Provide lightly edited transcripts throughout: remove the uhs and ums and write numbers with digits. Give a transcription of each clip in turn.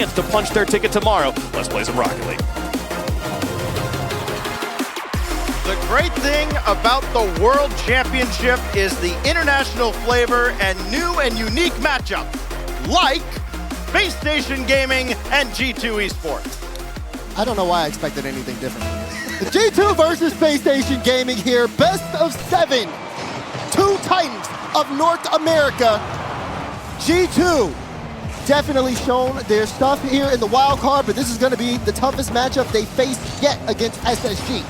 to punch their ticket tomorrow. Let's play some Rocket League. The great thing about the World Championship is the international flavor and new and unique matchups, like Space Station Gaming and G2 Esports. I don't know why I expected anything different from you. The G2 versus Space Station Gaming here, best of 7. 2 titans of North America. G2 definitely shown their stuff here in the wild card, but this is going to be the toughest matchup they faced yet against SSG.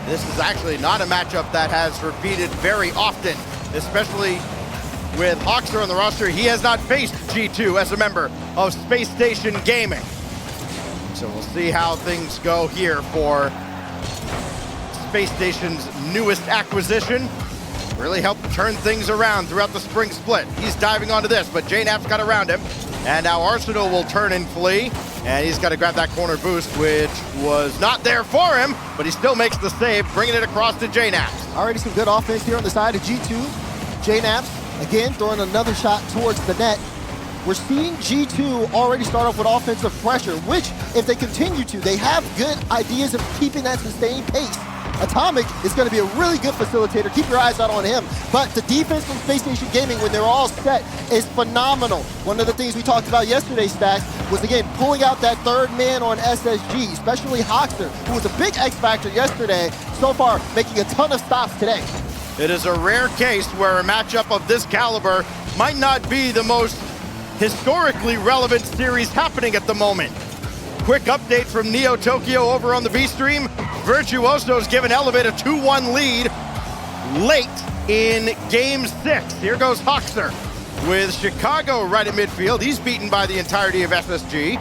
This is actually not a matchup that has repeated very often, especially with Hoxer on the roster. He has not faced G2 as a member of Space Station Gaming. So we'll see how things go here for Space Station's newest acquisition. Really helped turn things around throughout the spring split. He's diving onto this, but JNAP's got around him. And now Arsenal will turn and flee. And he's got to grab that corner boost, which was not there for him, but he still makes the save, bringing it across to JNAPs. Already some good offense here on the side of G2. JNAPs, again, throwing another shot towards the net. We're seeing G2 already start off with offensive pressure, which, if they continue to, they have good ideas of keeping that sustained pace. Atomic is going to be a really good facilitator. Keep your eyes out on him. But the defense from Space Station Gaming, when they're all set, is phenomenal. One of the things we talked about yesterday, Stacks, was, again, pulling out that third man on SSG, especially Hoxer, who was a big X factor yesterday. So far, making a ton of stops today. It is a rare case where a matchup of this caliber might not be the most historically relevant series happening at the moment. Quick update from Neo Tokyo over on the B stream. Virtuoso's given Elevate a 2-1 lead late in Game 6. Here goes Hoxer with Chicago right at midfield. He's beaten by the entirety of SSG.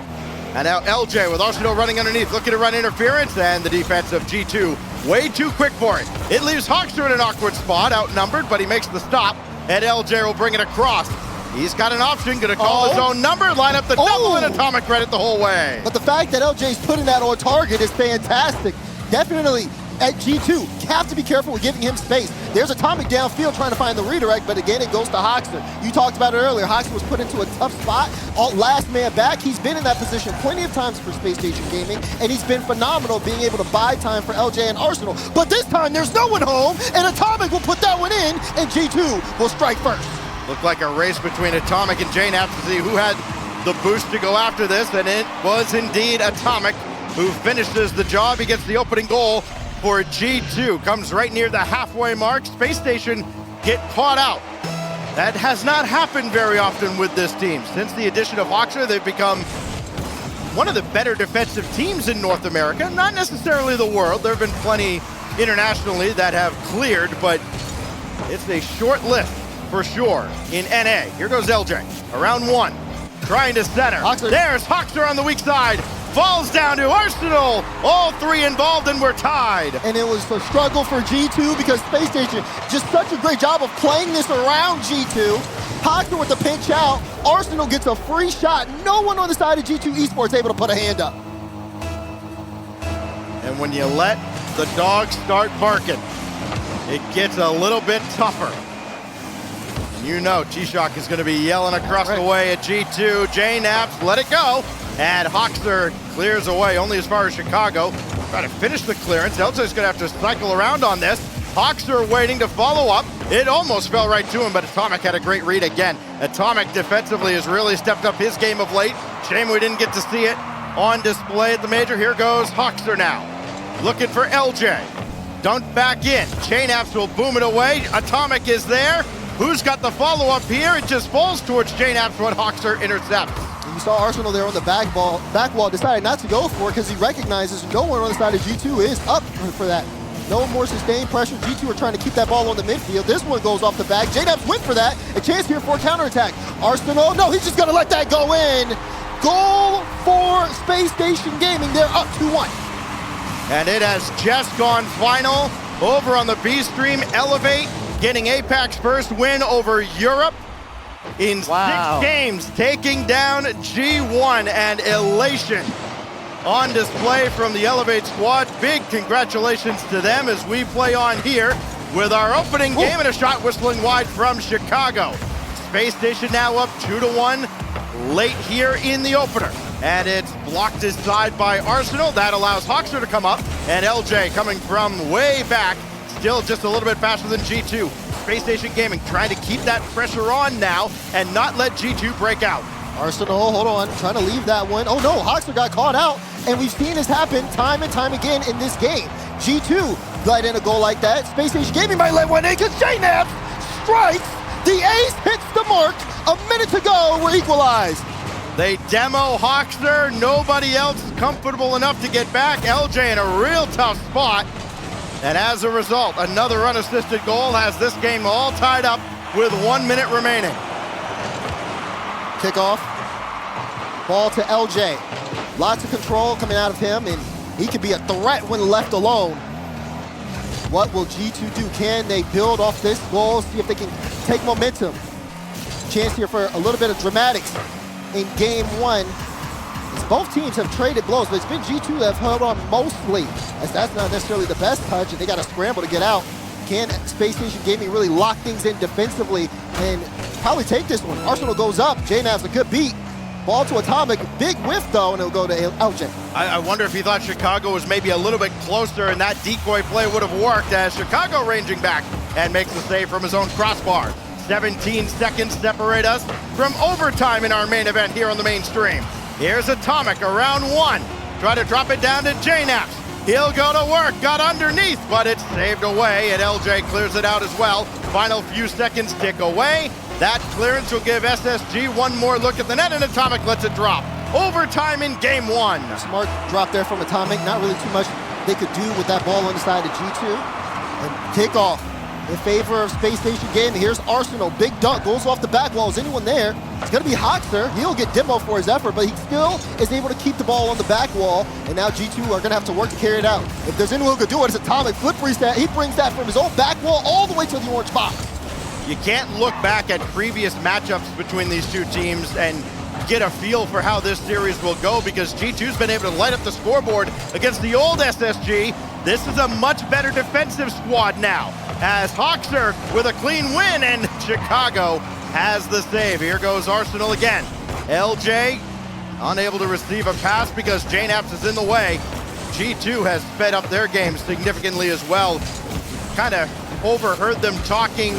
And now LJ with Arsenal running underneath, looking to run interference, and the defense of G2 way too quick for it. It leaves Hoxer in an awkward spot, outnumbered, but he makes the stop, and LJ will bring it across. He's got an option, gonna call his own number, line up the double, and Atomic read it the whole way. But the fact that LJ's putting that on target is fantastic. Definitely at G2, have to be careful with giving him space. There's Atomic downfield trying to find the redirect, but again, it goes to Hoxer. You talked about it earlier. Hoxer was put into a tough spot. Last man back, he's been in that position plenty of times for Space Station Gaming, and he's been phenomenal being able to buy time for LJ and Arsenal. But this time, there's no one home, and Atomic will put that one in, and G2 will strike first. Looked like a race between Atomic and JNAP to see who had the boost to go after this, and it was indeed Atomic who finishes the job. He gets the opening goal for G2. Comes right near the halfway mark. Space Station get caught out. That has not happened very often with this team. Since the addition of Hoxer, they've become one of the better defensive teams in North America. Not necessarily the world. There have been plenty internationally that have cleared, but it's a short list for sure in NA. Here goes LJ, around 1, trying to center. Hoxer. There's Hoxer on the weak side, falls down to Arsenal. All 3 involved, and we're tied. And it was a struggle for G2 because Space Station just such a great job of playing this around G2. Hoxer with the pinch out. Arsenal gets a free shot. No one on the side of G2 Esports able to put a hand up. And when you let the dogs start barking, it gets a little bit tougher. You know T-Shock is going to be yelling across the way at G2. JNAPs, let it go. And Hoxer clears away only as far as Chicago. Trying to finish the clearance. LJ's going to have to cycle around on this. Hoxer waiting to follow up. It almost fell right to him, but Atomic had a great read again. Atomic defensively has really stepped up his game of late. Shame we didn't get to see it on display at the major. Here goes Hoxer now. Looking for LJ. Dunked back in. JNAPs will boom it away. Atomic is there. Who's got the follow-up here? It just falls towards JNAPs, what Hoxer intercepts. You saw Arsenal there on the back wall, decided not to go for it because he recognizes no one on the side of G2 is up for that. No more sustained pressure. G2 are trying to keep that ball on the midfield. This one goes off the back. JNAPs went for that. A chance here for a counterattack. Arsenal, no, he's just going to let that go in. Goal for Space Station Gaming. They're up 2-1. And it has just gone final over on the B stream. Elevate getting APAC's first win over Europe in 6 games, taking down G1, and elation on display from the Elevate squad. Big congratulations to them as we play on here with our opening game and a shot whistling wide from Chicago. Space Station now up 2-1, late here in the opener. And it's blocked aside by Arsenal. That allows Hoxer to come up. And LJ coming from way back, still just a little bit faster than G2. Space Station Gaming trying to keep that pressure on now and not let G2 break out. Arsenal, hold on, trying to leave that one. Oh no, Hoxer got caught out, and we've seen this happen time and time again in this game. G2 let in a goal like that. Space Station Gaming might let one in because JNAP strikes. The ace hits the mark. A minute to go, we're equalized. They demo Hoxer, nobody else comfortable enough to get back. LJ in a real tough spot. And as a result, another unassisted goal has this game all tied up with 1 minute remaining. Kickoff, ball to LJ. Lots of control coming out of him, and he could be a threat when left alone. What will G2 do? Can they build off this goal, see if they can take momentum? Chance here for a little bit of dramatics in game one. As both teams have traded blows, but it's been G2 that have held on mostly, as that's not necessarily the best touch, and they got to scramble to get out. Can Space Station Gaming really lock things in defensively and probably take this one? Arsenal goes up. JNAV's a good beat. Ball to Atomic. Big whiff, though, and it'll go to LJ. I wonder if he thought Chicago was maybe a little bit closer and that decoy play would have worked, as Chicago ranging back and makes the save from his own crossbar. 17 seconds separate us from overtime in our main event here on the main stream. Here's Atomic around one. Try to drop it down to JNAPS. He'll go to work, got underneath, but it's saved away, and LJ clears it out as well. Final few seconds tick away. That clearance will give SSG one more look at the net, and Atomic lets it drop. Overtime in game one. Smart drop there from Atomic. Not really too much they could do with that ball on the side of G2. And kickoff in favor of Space Station Gaming. Here's Arsenal. Big dunk, goes off the back wall. Is anyone there? It's going to be Hoxer. He'll get demo for his effort, but he still is able to keep the ball on the back wall. And now G2 are going to have to work to carry it out. If there's anyone who could do it, it's Atomic. Flip reset. He brings that from his own back wall all the way to the orange box. You can't look back at previous matchups between these two teams and get a feel for how this series will go, because G2's been able to light up the scoreboard against the old SSG. This is a much better defensive squad now, as Hoxer with a clean win, and Chicago has the save. Here goes Arsenal again. LJ unable to receive a pass because JNAPS is in the way. G2 has sped up their game significantly as well. Kind of overheard them talking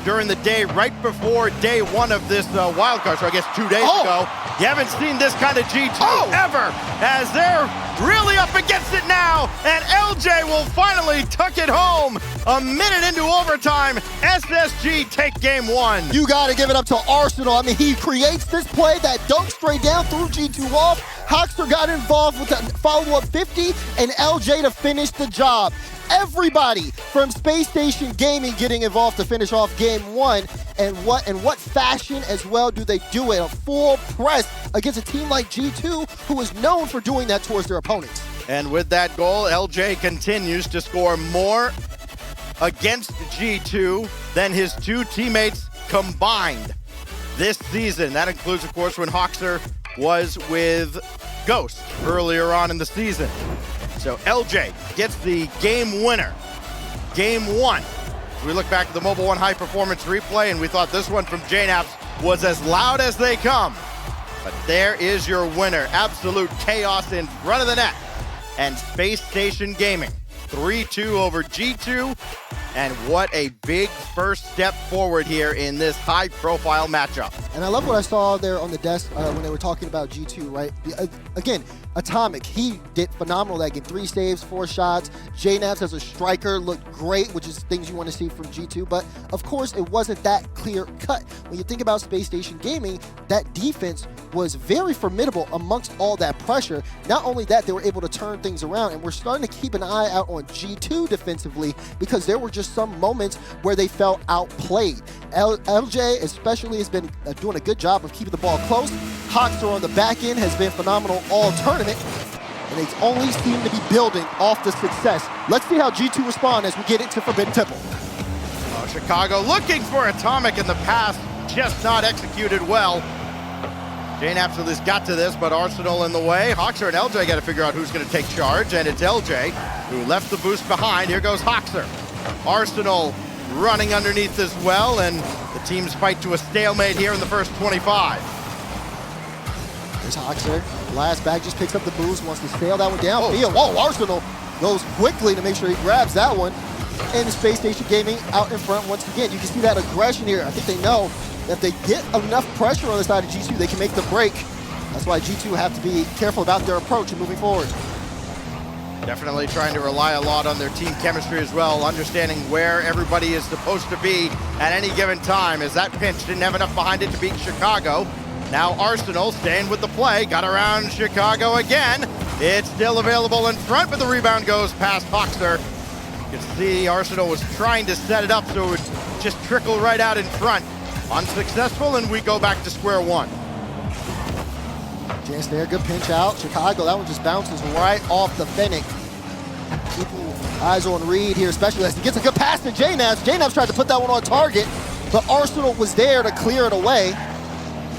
during the day right before day one of this wildcard, so I guess 2 days ago. You haven't seen this kind of G2 ever, as they're really up against it now, and LJ will finally tuck it home. A minute into overtime, SSG take game one. You got to give it up to Arsenal. I mean, he creates this play that dunk straight down, through G2 off. Hoxer got involved with the follow-up 50, and LJ to finish the job. Everybody from Space Station Gaming getting involved to finish off game one. And what fashion as well do they do it? A full press against a team like G2, who is known for doing that towards their opponents. And with that goal, LJ continues to score more against G2 than his two teammates combined this season. That includes, of course, when Hoxer was with Ghost earlier on in the season. So LJ gets the game winner. Game one. We look back at the Mobile One High Performance replay, and we thought this one from JNAPS was as loud as they come. But there is your winner. Absolute chaos in front of the net. And Space Station Gaming, 3-2 over G2. And what a big first step forward here in this high-profile matchup. And I love what I saw there on the desk when they were talking about G2, right? Again, Atomic, he did phenomenal that game. 3 saves, 4 shots. JNAPS as a striker looked great, which is things you want to see from G2. But, of course, it wasn't that clear cut. When you think about Space Station Gaming, that defense was very formidable amongst all that pressure. Not only that, they were able to turn things around, and we're starting to keep an eye out on G2 defensively, because there were just some moments where they felt outplayed. LJ especially has been doing a good job of keeping the ball close. Hoxer on the back end has been phenomenal all tournament, and they only seem to be building off the success. Let's see how G2 respond as we get into Forbidden Temple. Chicago looking for Atomic in the pass, just not executed well. JNAPS at least got to this, but Arsenal in the way. Hoxer and LJ got to figure out who's going to take charge, and it's LJ who left the boost behind. Here goes Hoxer. Arsenal running underneath as well, and the teams fight to a stalemate here in the first 25. There's Hoxer. Last bag just picks up the boost, wants to sail that one downfield. Whoa, Arsenal goes quickly to make sure he grabs that one. And Space Station Gaming out in front once again. You can see that aggression here. I think they know that if they get enough pressure on the side of G2, they can make the break. That's why G2 have to be careful about their approach and moving forward. Definitely trying to rely a lot on their team chemistry as well, understanding where everybody is supposed to be at any given time, as that pinch didn't have enough behind it to beat Chicago. Now Arsenal staying with the play, got around Chicago again. It's still available in front, but the rebound goes past Hoxer. You can see Arsenal was trying to set it up so it would just trickle right out in front. Unsuccessful, and we go back to square one. Chance there, good pinch out. Chicago, that one just bounces right off the Fennec. Keeping eyes on Reed here, especially as he gets a good pass to JNAPS. JNAPS tried to put that one on target, but Arsenal was there to clear it away.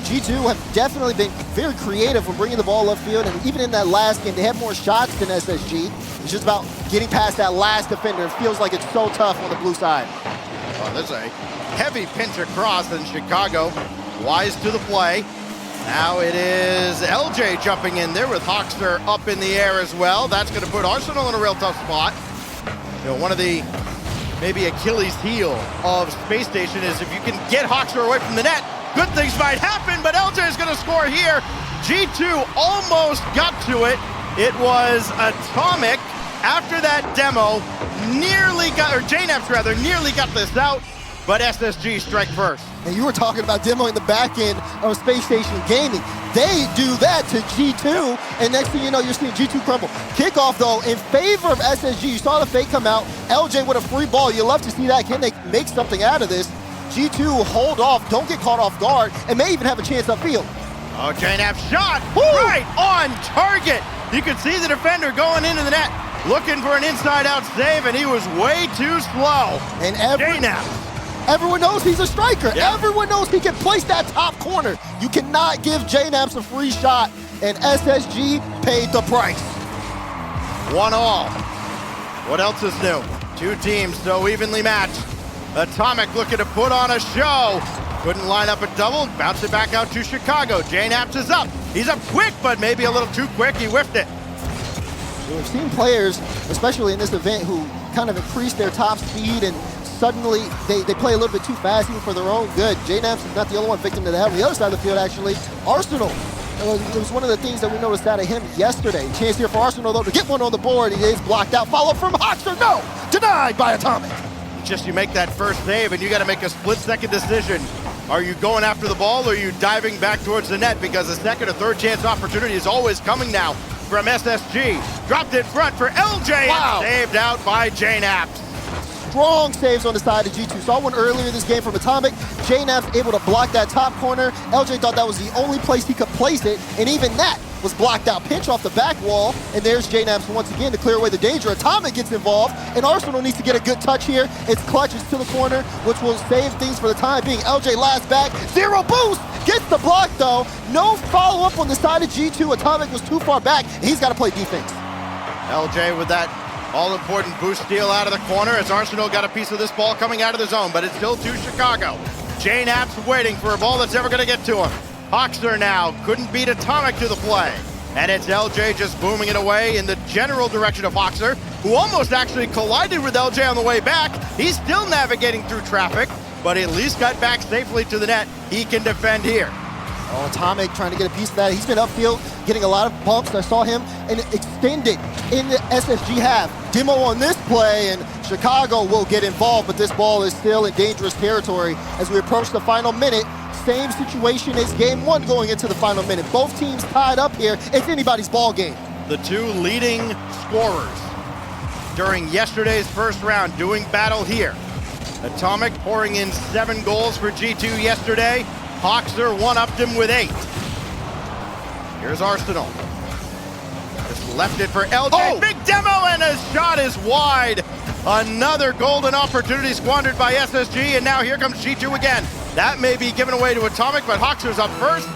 G2 have definitely been very creative when bringing the ball upfield, and even in that last game, they had more shots than SSG. It's just about getting past that last defender. It feels like it's so tough on the blue side. Oh, there's a heavy pinch across in Chicago. Wise to the play. Now it is LJ jumping in there with Hoxer up in the air as well. That's going to put Arsenal in a real tough spot. You know, one of the maybe Achilles heel of Space Station is if you can get Hoxer away from the net, good things might happen, but LJ is going to score here. G2 almost got to it. It was Atomic after that demo, nearly got, or JNAPS rather, nearly got this out, but SSG strike first. And you were talking about demoing the back end of Space Station Gaming. They do that to G2, and next thing you know, you're seeing G2 crumble. Kickoff, though, in favor of SSG. You saw the fake come out. LJ with a free ball. You love to see that. Can they make something out of this? G2 hold off, don't get caught off guard, and may even have a chance upfield. Oh, JNAP's shot right on target. You could see the defender going into the net, looking for an inside-out save, and he was way too slow. And JNAP. Everyone knows he's a striker. Yeah. Everyone knows he can place that top corner. You cannot give JNAPS a free shot, and SSG paid the price. 1-all. What else is new? Two teams so evenly matched. Atomic looking to put on a show. Couldn't line up a double, bounce it back out to Chicago. JNAPS is up. He's up quick, but maybe a little too quick. He whiffed it. We've seen players, especially in this event, who kind of increase their top speed and suddenly they play a little bit too fast even for their own good. JNAPS is not the only one victim to that. On the other side of the field, actually, Arsenal. It was one of the things that we noticed out of him yesterday. Chance here for Arsenal, though, to get one on the board. He is blocked out. Follow from Hoxer. No! Denied by Atomic. Just you make that first save and you got to make a split-second decision. Are you going after the ball or are you diving back towards the net? Because a second or third chance opportunity is always coming now from SSG. Dropped in front for LJ. Wow. And saved out by JNAPS. Strong saves on the side of G2. Saw one earlier this game from Atomic. JNAPS able to block that top corner. LJ thought that was the only place he could place it, and even that was blocked out. Pinch off the back wall, and there's JNAPS once again to clear away the danger. Atomic gets involved, and Arsenal needs to get a good touch here. It's clutches to the corner, which will save things for the time being. LJ last back, zero boost, gets the block though. No follow-up on the side of G2. Atomic was too far back, and he's got to play defense. LJ with that all-important boost steal out of the corner as Arsenal got a piece of this ball coming out of the zone, but it's still to Chicago. JNAPS waiting for a ball that's never going to get to him. Hoxer now couldn't beat Atomic to the play. And it's LJ just booming it away in the general direction of Hoxer, who almost actually collided with LJ on the way back. He's still navigating through traffic, but at least got back safely to the net. He can defend here. Oh, Atomic trying to get a piece of that. He's been upfield, getting a lot of bumps. I saw him and extended in the SSG half. Demo on this play, and Chicago will get involved, but this ball is still in dangerous territory as we approach the final minute. Same situation as game one going into the final minute. Both teams tied up here. It's anybody's ball game. The two leading scorers during yesterday's first round doing battle here. Atomic pouring in 7 goals for G2 yesterday. Hoxer one-upped him with 8. Here's Arsenal. Just left it for LJ. Oh! Big demo, and his shot is wide. Another golden opportunity squandered by SSG, and now here comes G2 again. That may be given away to Atomic, but Hoxer's up first.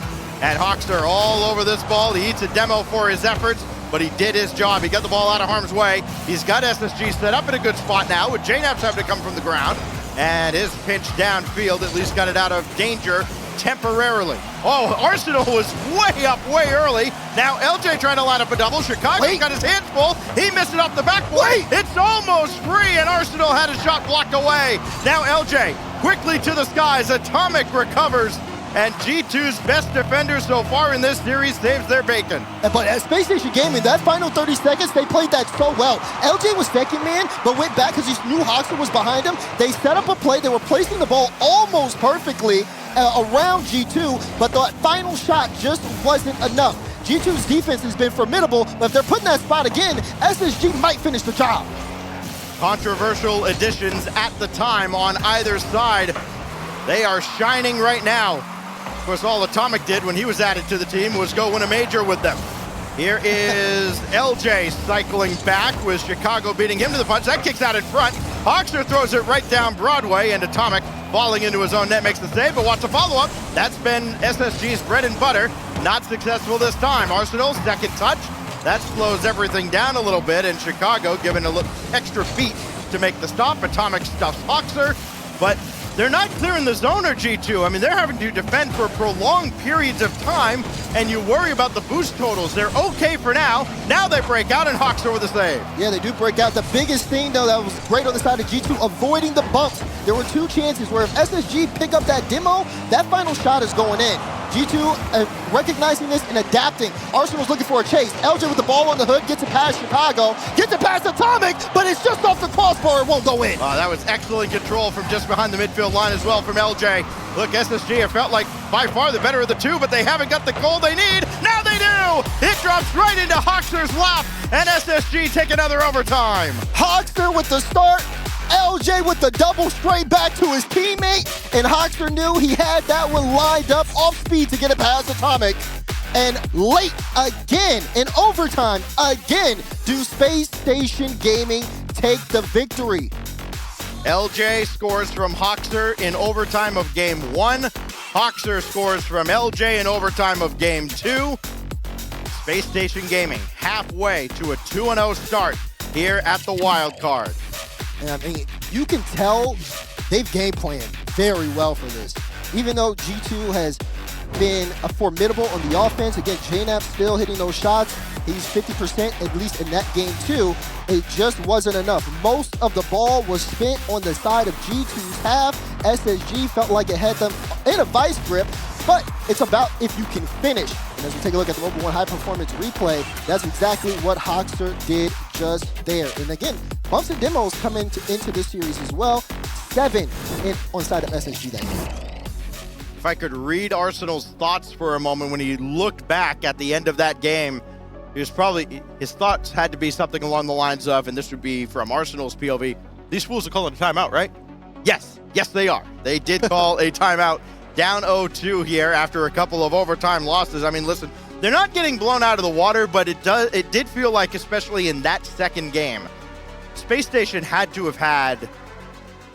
And Hoxer all over this ball. He eats a demo for his efforts, but he did his job. He got the ball out of harm's way. He's got SSG set up in a good spot now, with JNAPS having to come from the ground. And his pinch downfield at least got it out of danger temporarily. Oh, Arsenal was way up way early. Now LJ trying to line up a double. Chicago's got his hands full. He missed it off the backboard. It's almost free, and Arsenal had a shot blocked away. Now LJ quickly to the skies. Atomic recovers, and G2's best defender so far in this series saves their bacon. But at Space Station Gaming, that final 30 seconds, they played that so well. LJ was second man, but went back because he knew Hoxer was behind him. They set up a play. They were placing the ball almost perfectly around G2, but the final shot just wasn't enough. G2's defense has been formidable, but if they're putting that spot again, SSG might finish the job. Controversial additions at the time on either side. They are shining right now. Of course, all Atomic did when he was added to the team was go win a major with them. Here is LJ cycling back with Chicago beating him to the punch. That kicks out in front. Hoxer throws it right down Broadway, and Atomic falling into his own net makes the save, but watch the follow-up. That's been SSG's bread and butter. Not successful this time. Arsenal's second touch. That slows everything down a little bit, and Chicago giving a little extra beat to make the stop. Atomic stuffs Hoxer, but they're not clearing the zone or G2. I mean, they're having to defend for prolonged periods of time, and you worry about the boost totals. They're okay for now. Now they break out, and Hoxer with a save. Yeah, they do break out. The biggest thing, though, that was great on the side of G2, avoiding the bumps. There were two chances where if SSG pick up that demo, that final shot is going in. G2 recognizing this and adapting. Arsenal's looking for a chase. LJ with the ball on the hood, gets it past Chicago, gets it past Atomic, but it's just off the crossbar, it won't go in. That was excellent control from just behind the midfield line as well from LJ. Look, SSG have felt like by far the better of the two, but they haven't got the goal they need. Now they do! It drops right into Hoxer's lap, and SSG take another overtime. Hoxer with the start. LJ with the double straight back to his teammate, and Hoxer knew he had that one lined up off speed to get it past Atomic. And late again, in overtime again, do Space Station Gaming take the victory. LJ scores from Hoxer in overtime of game 1. Hoxer scores from LJ in overtime of game 2. Space Station Gaming halfway to a 2-0 start here at the wild card. And I mean, you can tell they've game planned very well for this. Even though G2 has been formidable on the offense, again, JNAP still hitting those shots. He's 50% at least in that game too. It just wasn't enough. Most of the ball was spent on the side of G2's half. SSG felt like it had them in a vice grip, but it's about if you can finish. And as we take a look at the Mobile 1 high performance replay, that's exactly what Hoxer did just there. And again, bumps and demos come into this series as well. 7 on side of SSG that game. If I could read Arsenal's thoughts for a moment when he looked back at the end of that game, his thoughts had to be something along the lines of, and this would be from Arsenal's POV, these fools are calling a timeout, right? Yes, they are. They did call a timeout. Down 0-2 here after a couple of overtime losses. I mean, listen, they're not getting blown out of the water, but it did feel like, especially in that second game, Space Station had to have had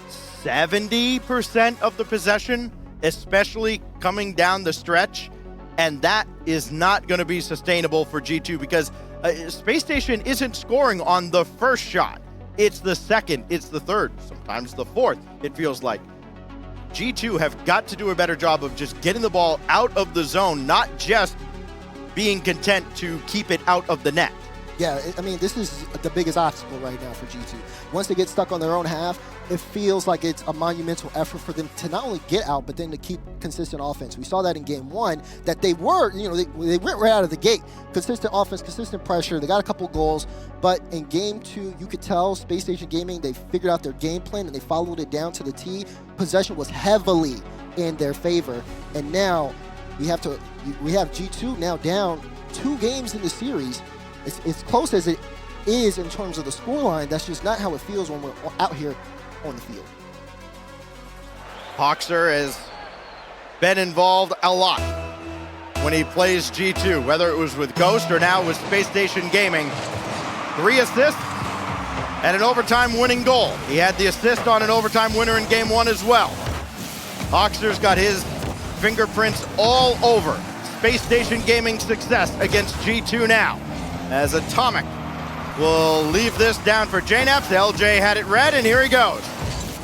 70% of the possession, especially coming down the stretch, and that is not going to be sustainable for G2 because Space Station isn't scoring on the first shot. It's the second, it's the third, sometimes the fourth, it feels like. G2 have got to do a better job of just getting the ball out of the zone, not just being content to keep it out of the net. Yeah, I mean, this is the biggest obstacle right now for G2. Once they get stuck on their own half, it feels like it's a monumental effort for them to not only get out, but then to keep consistent offense. We saw that in game 1, that they were, they went right out of the gate. Consistent offense, consistent pressure. They got a couple goals, but in game 2, you could tell Space Station Gaming, they figured out their game plan and they followed it down to the T. Possession was heavily in their favor, and now we have G2 now down 2 games in the series. As close as it is in terms of the scoreline, that's just not how it feels when we're out here on the field. Hoxer has been involved a lot when he plays G2, whether it was with Ghost or now with Space Station Gaming. 3 assists and an overtime winning goal. He had the assist on an overtime winner in game 1 as well. Hoxer's got his fingerprints all over Space Station Gaming's success against G2 now, as Atomic will leave this down for JNAPS. LJ had it read, and here he goes.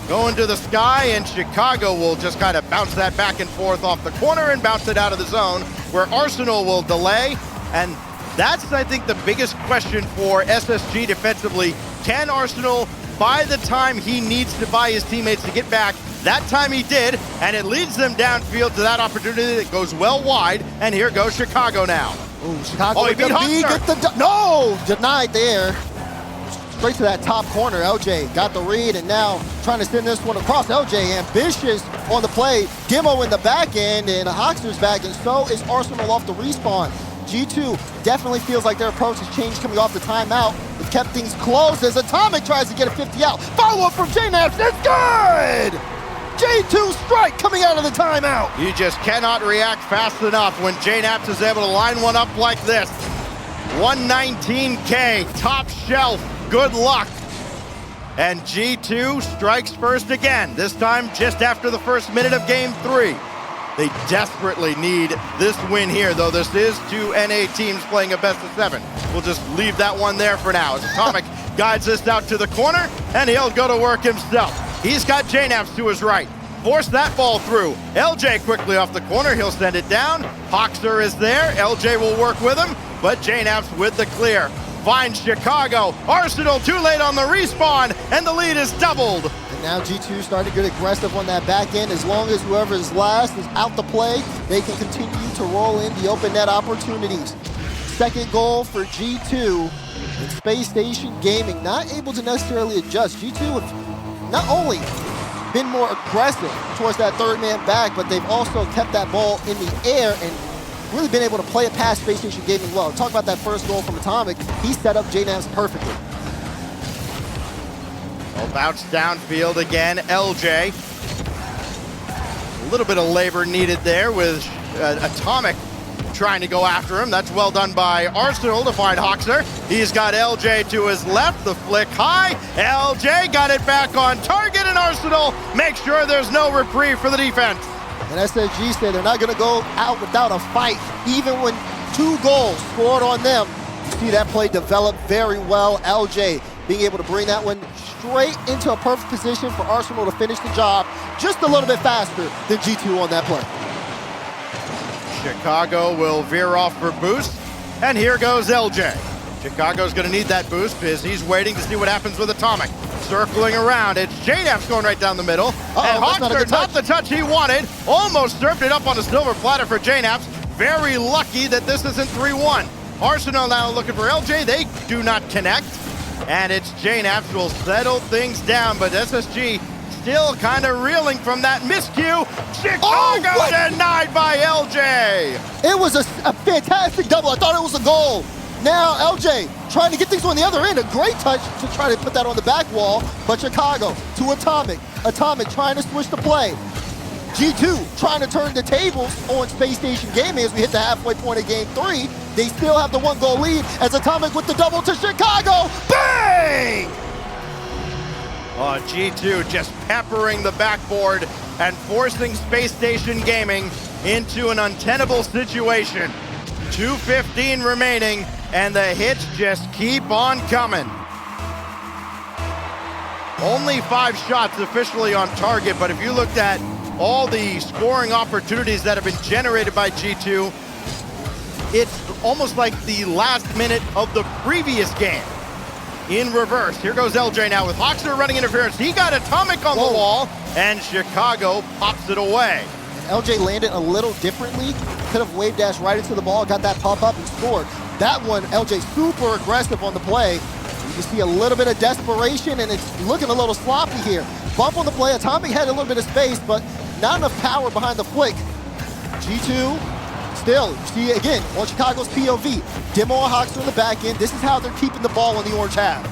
going to the sky, and Chicago will just kind of bounce that back and forth off the corner and bounce it out of the zone, where Arsenal will delay. And that's, I think, the biggest question for SSG defensively. Can Arsenal, by the time he needs to buy his teammates to get back, that time he did, and it leads them downfield to that opportunity that goes well wide, and here goes Chicago now. Ooh, Chicago he beat Huxter. No, denied there. Straight to that top corner. LJ got the read, and now trying to send this one across. LJ ambitious on the play. Demo in the back end, and Hoxter's back, and so is Arsenal off the respawn. G2 definitely feels like their approach has changed coming off the timeout. They've kept things close as Atomic tries to get a 50 out. Follow up from JNaps, it's good! J2 strike coming out of the timeout. You just cannot react fast enough when JNaps is able to line one up like this. 119K, top shelf, good luck. And G2 strikes first again, this time just after the first minute of game 3. They desperately need this win here, though this is 2 NA teams playing a best of 7. We'll just leave that one there for now as Atomic guides this out to the corner, and he'll go to work himself. He's got JNaps to his right. Force that ball through. LJ quickly off the corner, he'll send it down. Hoxter is there, LJ will work with him, but JNaps with the clear. Finds Chicago. Arsenal too late on the respawn, and the lead is doubled. And now G2 starting to get aggressive on that back end. As long as whoever is last is out the play, they can continue to roll in the open net opportunities. Second goal for G2. And Space Station Gaming not able to necessarily adjust. G2 have not only been more aggressive towards that third man back, but they've also kept that ball in the air and really been able to play it past Space Station Gaming well. Talk about that first goal from Atomic. He set up JNaps perfectly. Well, bounce downfield again, LJ. A little bit of labor needed there with Atomic trying to go after him. That's well done by Arsenal to find Hoxter. He's got LJ to his left, the flick high. LJ got it back on target, and Arsenal makes sure there's no reprieve for the defense. And SSG said they're not going to go out without a fight, even when 2 goals scored on them. You see that play develop very well. LJ being able to bring that one straight into a perfect position for Arsenal to finish the job just a little bit faster than G2 on that play. Chicago will veer off for boost, and here goes LJ. Chicago's going to need that boost because he's waiting to see what happens with Atomic. Circling around, it's JNaps going right down the middle. And Hoxter, not the touch he wanted, almost served it up on a silver platter for JNaps. Very lucky that this isn't 3-1. Arsenal now looking for LJ, they do not connect. And it's JNaps will settle things down, but SSG still kind of reeling from that miscue. Chicago denied by LJ. It was a fantastic double. I thought it was a goal. Now LJ trying to get things on the other end. A great touch to try to put that on the back wall, but Chicago to Atomic. Atomic trying to switch the play. G2 trying to turn the tables on Space Station Gaming as we hit the halfway point of game 3. They still have the 1-goal lead as Atomic with the double to Chicago. Bang! Oh, G2 just peppering the backboard and forcing Space Station Gaming into an untenable situation. 2:15 remaining, and the hits just keep on coming. Only 5 shots officially on target, but if you looked at all the scoring opportunities that have been generated by G2, it's almost like the last minute of the previous game. In reverse, here goes LJ now with Hoxter running interference. He got Atomic on the wall, and Chicago pops it away. LJ landed a little differently. Could have wave dashed right into the ball, got that pop up and scored. That one, LJ super aggressive on the play. You can see a little bit of desperation, and it's looking a little sloppy here. Bump on the play. Atomic had a little bit of space, but not enough power behind the flick. G2 still, you see again on Chicago's POV. Demo and Hoxter in the back end. This is how they're keeping the ball in the orange half.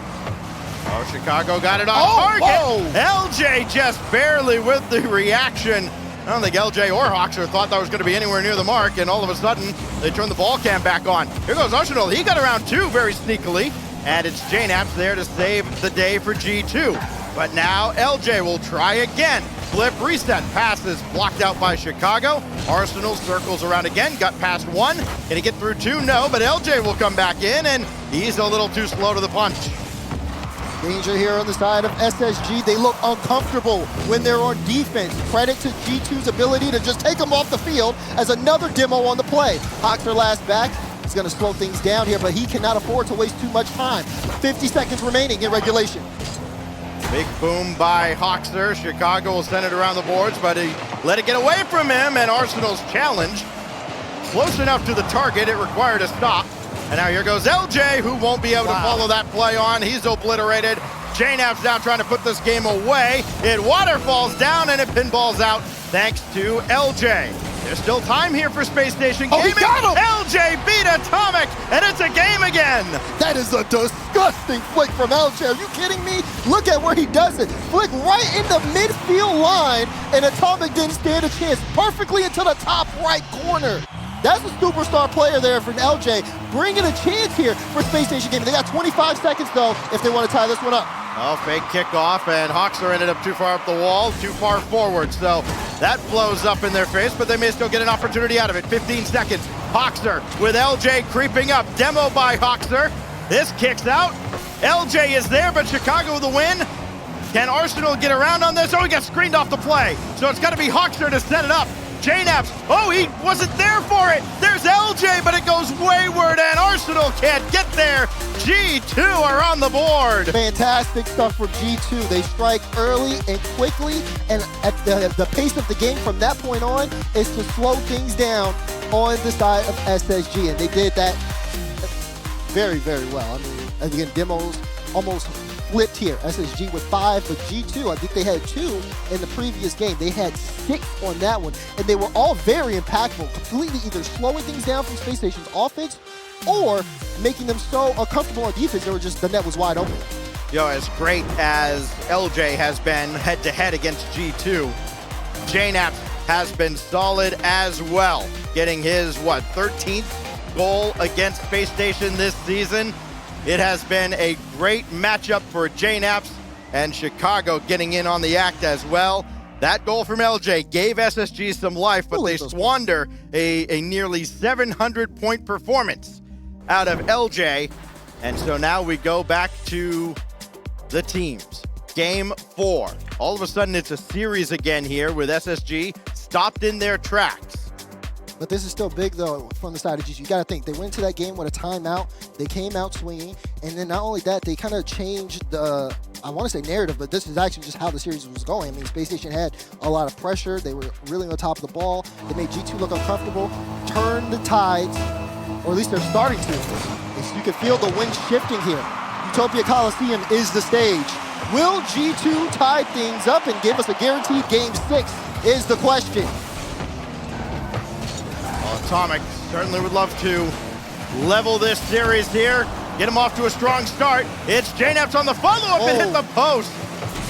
Oh, Chicago got it on target. LJ just barely with the reaction. I don't think LJ or Hoxter thought that was going to be anywhere near the mark, and all of a sudden, they turned the ball cam back on. Here goes Arsenal. He got around 2 very sneakily, and it's JNaps there to save the day for G2. But now LJ will try again. Flip, reset, passes blocked out by Chicago. Arsenal circles around again, got past 1. Can he get through 2? No, but LJ will come back in, and he's a little too slow to the punch. Danger here on the side of SSG. They look uncomfortable when they're on defense. Credit to G2's ability to just take them off the field as another demo on the play. Hoxer last back. He's going to slow things down here, but he cannot afford to waste too much time. 50 seconds remaining in regulation. Big boom by Hoxer. Chicago will send it around the boards, but he let it get away from him, and Arsenal's challenge close enough to the target. It required a stop. And now here goes LJ, who won't be able to follow that play on. He's obliterated. JNAP's now trying to put this game away. It waterfalls down and it pinballs out thanks to LJ. There's still time here for Space Station Gaming. He got him! LJ beat Atomic, and it's a game again. That is a disgusting flick from LJ. Are you kidding me? Look at where he does it. Flick right in the midfield line, and Atomic didn't stand a chance. Perfectly into the top right corner. That's a superstar player there from LJ, bringing a chance here for Space Station Gaming. They got 25 seconds, though, if they want to tie this one up. Oh, fake kickoff, and Hoxer ended up too far up the wall, too far forward. So that blows up in their face, but they may still get an opportunity out of it. 15 seconds. Hoxer with LJ creeping up. Demo by Hoxer. This kicks out. LJ is there, but Chicago with the win. Can Arsenal get around on this? Oh, he got screened off the play. So it's got to be Hoxer to set it up. JNAPS, oh, he wasn't there for it. There's LJ, but it goes wayward, and Arsenal can't get there. G2 are on the board. Fantastic stuff for G2. They strike early and quickly, and at the pace of the game from that point on is to slow things down on the side of SSG, and they did that very, very well. I mean, again, demos almost flipped here. SSG with 5, but G2, I think they had 2 in the previous game. They had 6 on that one, and they were all very impactful, completely either slowing things down from Space Station's offense or making them so uncomfortable on defense, the net was wide open. Yo, as great as LJ has been head-to-head against G2, JNAP has been solid as well, getting his, 13th goal against Space Station this season. It has been a great matchup for JNAPS, and Chicago getting in on the act as well. That goal from LJ gave SSG some life, but they squander a nearly 700-point performance out of LJ. And so now we go back to the teams. Game 4. All of a sudden, it's a series again here with SSG stopped in their tracks. But this is still big, though, from the side of G2. You got to think, they went into that game with a timeout. They came out swinging. And then not only that, they kind of changed the, I want to say narrative, but this is actually just how the series was going. I mean, Space Station had a lot of pressure. They were really on top of the ball. They made G2 look uncomfortable, turned the tides, or at least they're starting to. You can feel the wind shifting here. Utopia Coliseum is the stage. Will G2 tie things up and give us a guaranteed Game 6 is the question. Atomic certainly would love to level this series here, get him off to a strong start. It's JNAPS on the follow-up and hit the post.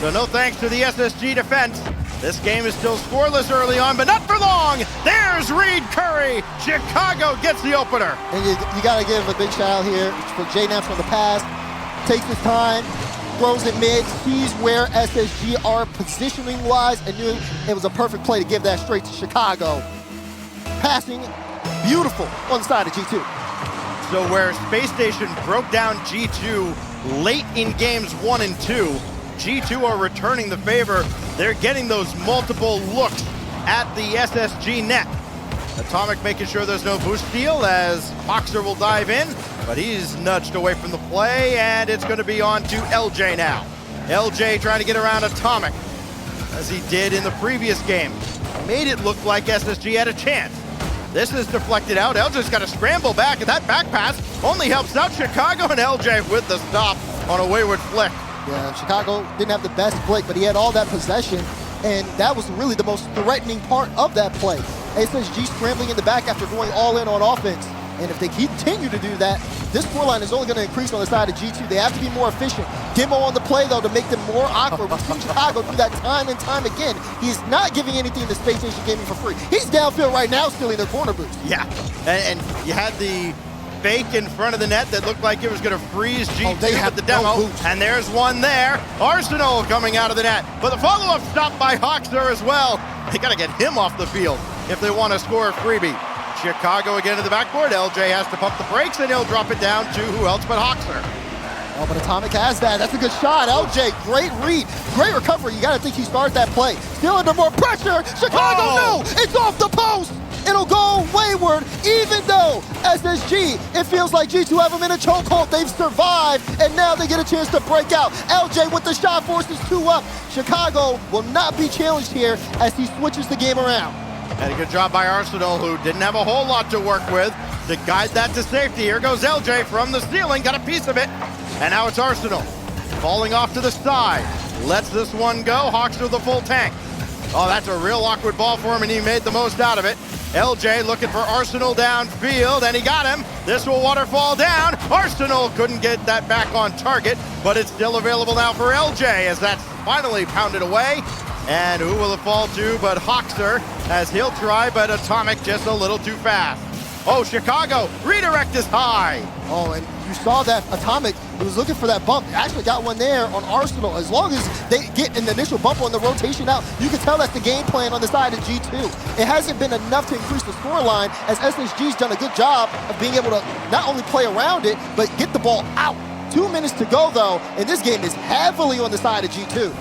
So no thanks to the SSG defense. This game is still scoreless early on, but not for long. There's Reed Curry. Chicago gets the opener. And you got to give a big shout out here for JNAPS on the pass. Takes his time, throws it mid, sees where SSG are positioning-wise, and knew it was a perfect play to give that straight to Chicago. Passing, beautiful on the side of G2. So where Space Station broke down G2 late in games 1 and 2, G2 are returning the favor. They're getting those multiple looks at the SSG net. Atomic making sure there's no boost steal as Hoxer will dive in, but he's nudged away from the play, and it's going to be on to LJ now. LJ trying to get around Atomic, as he did in the previous game. Made it look like SSG had a chance. This is deflected out. LJ's got to scramble back, and that back pass only helps out Chicago, and LJ with the stop on a wayward flick. Yeah, Chicago didn't have the best flick, but he had all that possession, and that was really the most threatening part of that play. SSG scrambling in the back after going all in on offense. And if they continue to do that, this scoreline is only going to increase on the side of G2. They have to be more efficient. Demo on the play, though, to make them more awkward. We've seen Chicago do that time and time again. He's not giving anything to Space Station Gaming for free. He's downfield right now stealing their corner boost. Yeah, and you had the fake in front of the net that looked like it was going to freeze G2 with the demo. No, and there's one there. Arsenal coming out of the net. But the follow-up stopped by Hoxer as well. They got to get him off the field if they want to score a freebie. Chicago again to the backboard. LJ has to pump the brakes, and he'll drop it down to who else but Hoxer. Oh, but Atomic has that. That's a good shot. LJ, great read. Great recovery. You got to think he started that play. Still under more pressure. Chicago, no! It's off the post! It'll go wayward, even though SSG, it feels like G2 have them in a chokehold. They've survived, and now they get a chance to break out. LJ with the shot forces 2 up. Chicago will not be challenged here as he switches the game around. And a good job by Arsenal, who didn't have a whole lot to work with to guide that to safety. Here goes LJ from the ceiling, got a piece of it. And now it's Arsenal falling off to the side. Lets this one go. Hawks with the full tank. Oh, that's a real awkward ball for him, and he made the most out of it. LJ looking for Arsenal downfield, and he got him. This will waterfall down. Arsenal couldn't get that back on target, but it's still available now for LJ as that's finally pounded away. And who will it fall to but Hoxer, as he'll try, but Atomic just a little too fast. Oh, Chicago, redirect is high. Oh, and you saw that Atomic was looking for that bump. Actually got one there on Arsenal. As long as they get an initial bump on the rotation out, you can tell that's the game plan on the side of G2. It hasn't been enough to increase the scoreline, as SSG's done a good job of being able to not only play around it, but get the ball out. 2 minutes to go, though, and this game is heavily on the side of G2.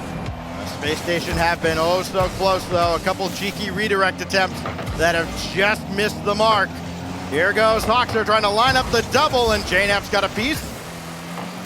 Space Station have been oh so close, though. A couple cheeky redirect attempts that have just missed the mark. Here goes Hoxer trying to line up the double, and JNAP's got a piece.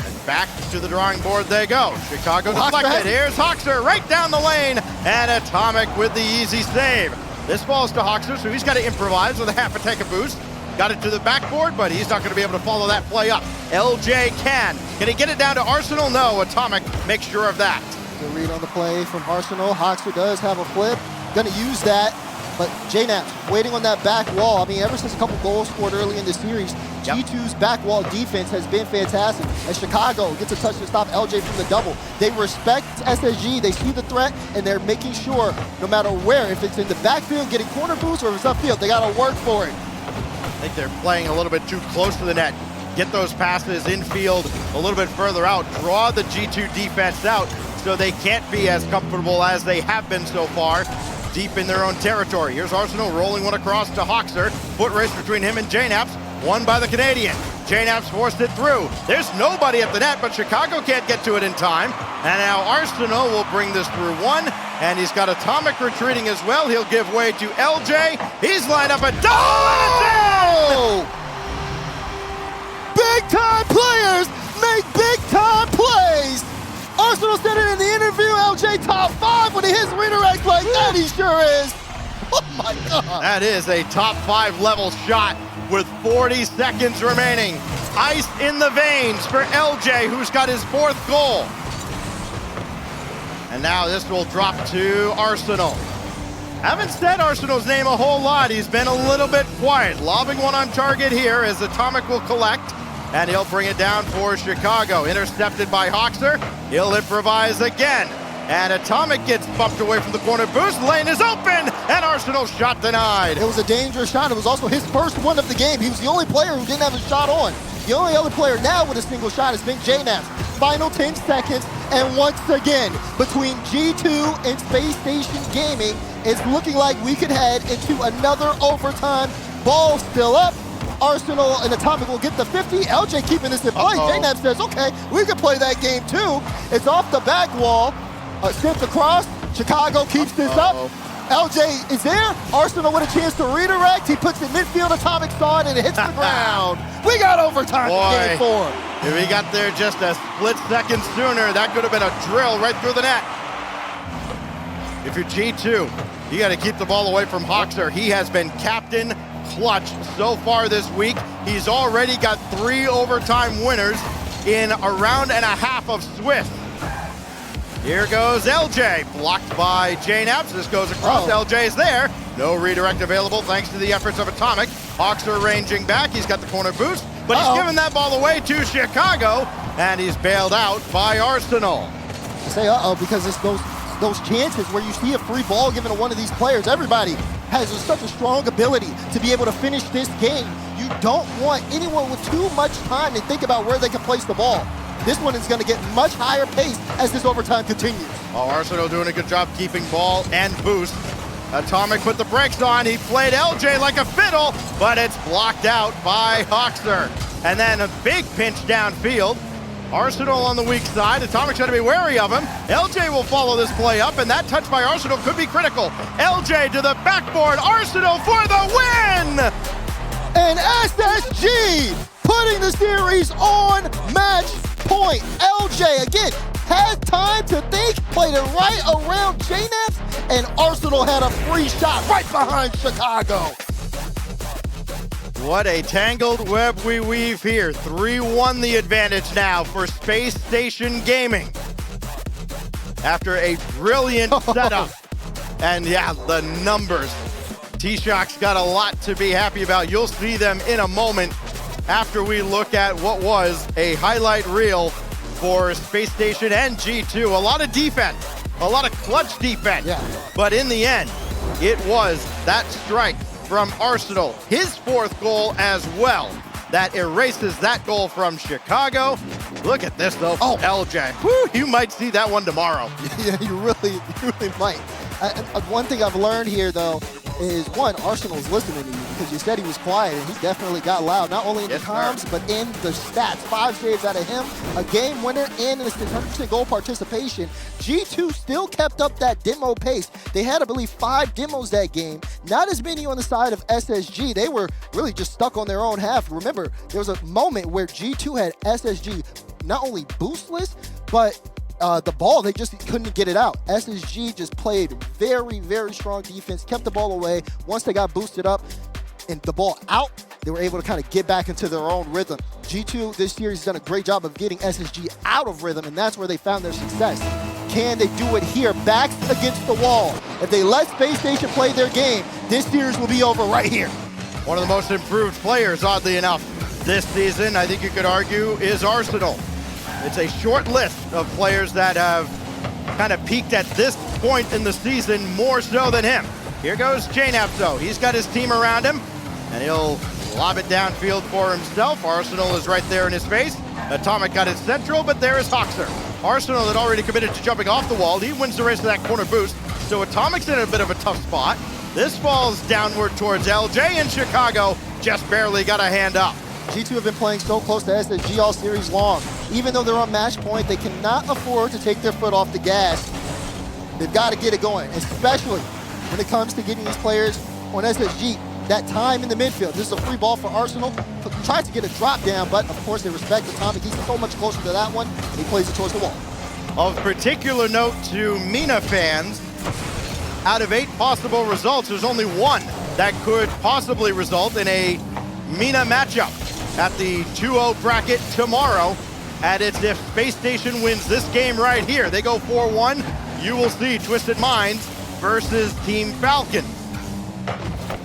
And back to the drawing board they go. Chicago deflected. Here's Hoxer right down the lane, and Atomic with the easy save. This falls to Hoxer, so he's got to improvise with a half a tank of boost. Got it to the backboard, but he's not going to be able to follow that play up. LJ can. Can he get it down to Arsenal? No, Atomic makes sure of that. Good read on the play from Arsenal. Hoxer does have a flip. Gonna use that, but JNAP waiting on that back wall. I mean, ever since a couple goals scored early in the series, G2's back wall defense has been fantastic. As Chicago gets a touch to stop LJ from the double. They respect SSG, they see the threat, and they're making sure no matter where, if it's in the backfield getting corner boosts or if it's upfield, they gotta work for it. I think they're playing a little bit too close to the net. Get those passes infield a little bit further out. Draw the G2 defense out so they can't be as comfortable as they have been so far, deep in their own territory. Here's Arsenal rolling one across to Hoxer. Foot race between him and JNAPS, won by the Canadian. JNAPS forced it through. There's nobody at the net, but Chicago can't get to it in time. And now Arsenal will bring this through one, and he's got Atomic retreating as well. He'll give way to LJ. He's lined up a double, and it's in! Big time players make big time plays. Arsenal said it in the interview, LJ top 5 when he hits redirect like that, he sure is. Oh my God. That is a top 5 level shot with 40 seconds remaining. Ice in the veins for LJ, who's got his 4th goal. And now this will drop to Arsenal. Haven't said Arsenal's name a whole lot. He's been a little bit quiet. Lobbing one on target here as Atomic will collect. And he'll bring it down for Chicago. Intercepted by Hoxer. He'll improvise again. And Atomic gets bumped away from the corner boost. Lane is open, and Arsenal shot denied. It was a dangerous shot. It was also his first one of the game. He was the only player who didn't have a shot on. The only other player now with a single shot has been JNAP. Final 10 seconds, and once again, between G2 and Space Station Gaming, it's looking like we could head into another overtime. Ball still up. Arsenal and Atomic will get the 50. LJ keeping this in play. JNAP says, okay, we can play that game too. It's off the back wall. Sent across. Chicago keeps this up. LJ is there. Arsenal with a chance to redirect. He puts it midfield. Atomic saw it and it hits the ground. We got overtime in game 4. If he got there just a split second sooner, that could have been a drill right through the net. If you're G2, you got to keep the ball away from Hoxer. He has been captain clutch so far this week. He's already got 3 overtime winners in a round and a half of Swiss. Here goes LJ, blocked by JNAPS. This goes across, LJ's there. No redirect available thanks to the efforts of Atomic. Hoxer ranging back, he's got the corner boost, but he's giving that ball away to Chicago, and he's bailed out by Arsenal. I say because it's those chances where you see a free ball given to one of these players. Everybody has such a strong ability to be able to finish this game. You don't want anyone with too much time to think about where they can place the ball. This one is going to get much higher pace as this overtime continues. Oh, Arsenal doing a good job keeping ball and boost. Atomic put the brakes on. He played LJ like a fiddle, but it's blocked out by Hoxer. And then a big pinch downfield. Arsenal on the weak side. Atomic's got to be wary of him. LJ will follow this play up, and that touch by Arsenal could be critical. LJ to the backboard. Arsenal for the win! And SSG putting the series on match point. LJ, again, had time to think, played it right around JNaps, and Arsenal had a free shot right behind Chicago. What a tangled web we weave here. 3-1 the advantage now for Space Station Gaming. After a brilliant setup. And yeah, the numbers. T-Shock's got a lot to be happy about. You'll see them in a moment after we look at what was a highlight reel for Space Station and G2. A lot of defense, a lot of clutch defense. Yeah. But in the end, it was that strike from Arsenal, his fourth goal as well, that erases that goal from Chicago. Look at this though, LJ. Whew, you might see that one tomorrow. Yeah, you really might. One thing I've learned here though is, one, Arsenal's listening to you, because you said he was quiet, and he definitely got loud, not only in the comms, but in the stats. 5 saves out of him, a game winner, and an 100% goal participation. G2 still kept up that demo pace. They had, I believe, 5 demos that game, not as many on the side of SSG. They were really just stuck on their own half. Remember, there was a moment where G2 had SSG not only boostless, but the ball, they just couldn't get it out. SSG just played very, very strong defense, kept the ball away. Once they got boosted up and the ball out, they were able to kind of get back into their own rhythm. G2 this series has done a great job of getting SSG out of rhythm, and that's where they found their success. Can they do it here? Backs against the wall. If they let Space Station play their game, this series will be over right here. One of the most improved players, oddly enough, this season, I think you could argue, is Arsenal. It's a short list of players that have kind of peaked at this point in the season more so than him. Here goes JNaps though. He's got his team around him, and he'll lob it downfield for himself. Arsenal is right there in his face. Atomic got it central, but there is Hoxer. Arsenal had already committed to jumping off the wall. He wins the race to that corner boost, so Atomic's in a bit of a tough spot. This falls downward towards LJ, and Chicago just barely got a hand up. G2 have been playing so close to SSG all series long. Even though they're on match point, they cannot afford to take their foot off the gas. They've got to get it going, especially when it comes to getting these players on SSG that time in the midfield. This is a free ball for Arsenal. Tries to get a drop down, but of course they respect Atomic. He's so much closer to that one, and he plays it towards the wall. Of particular note to MENA fans, out of 8 possible results, there's only one that could possibly result in a MENA matchup at the 2-0 bracket tomorrow. And it's if Space Station wins this game right here. They go 4-1. You will see Twisted Minds versus Team Falcon.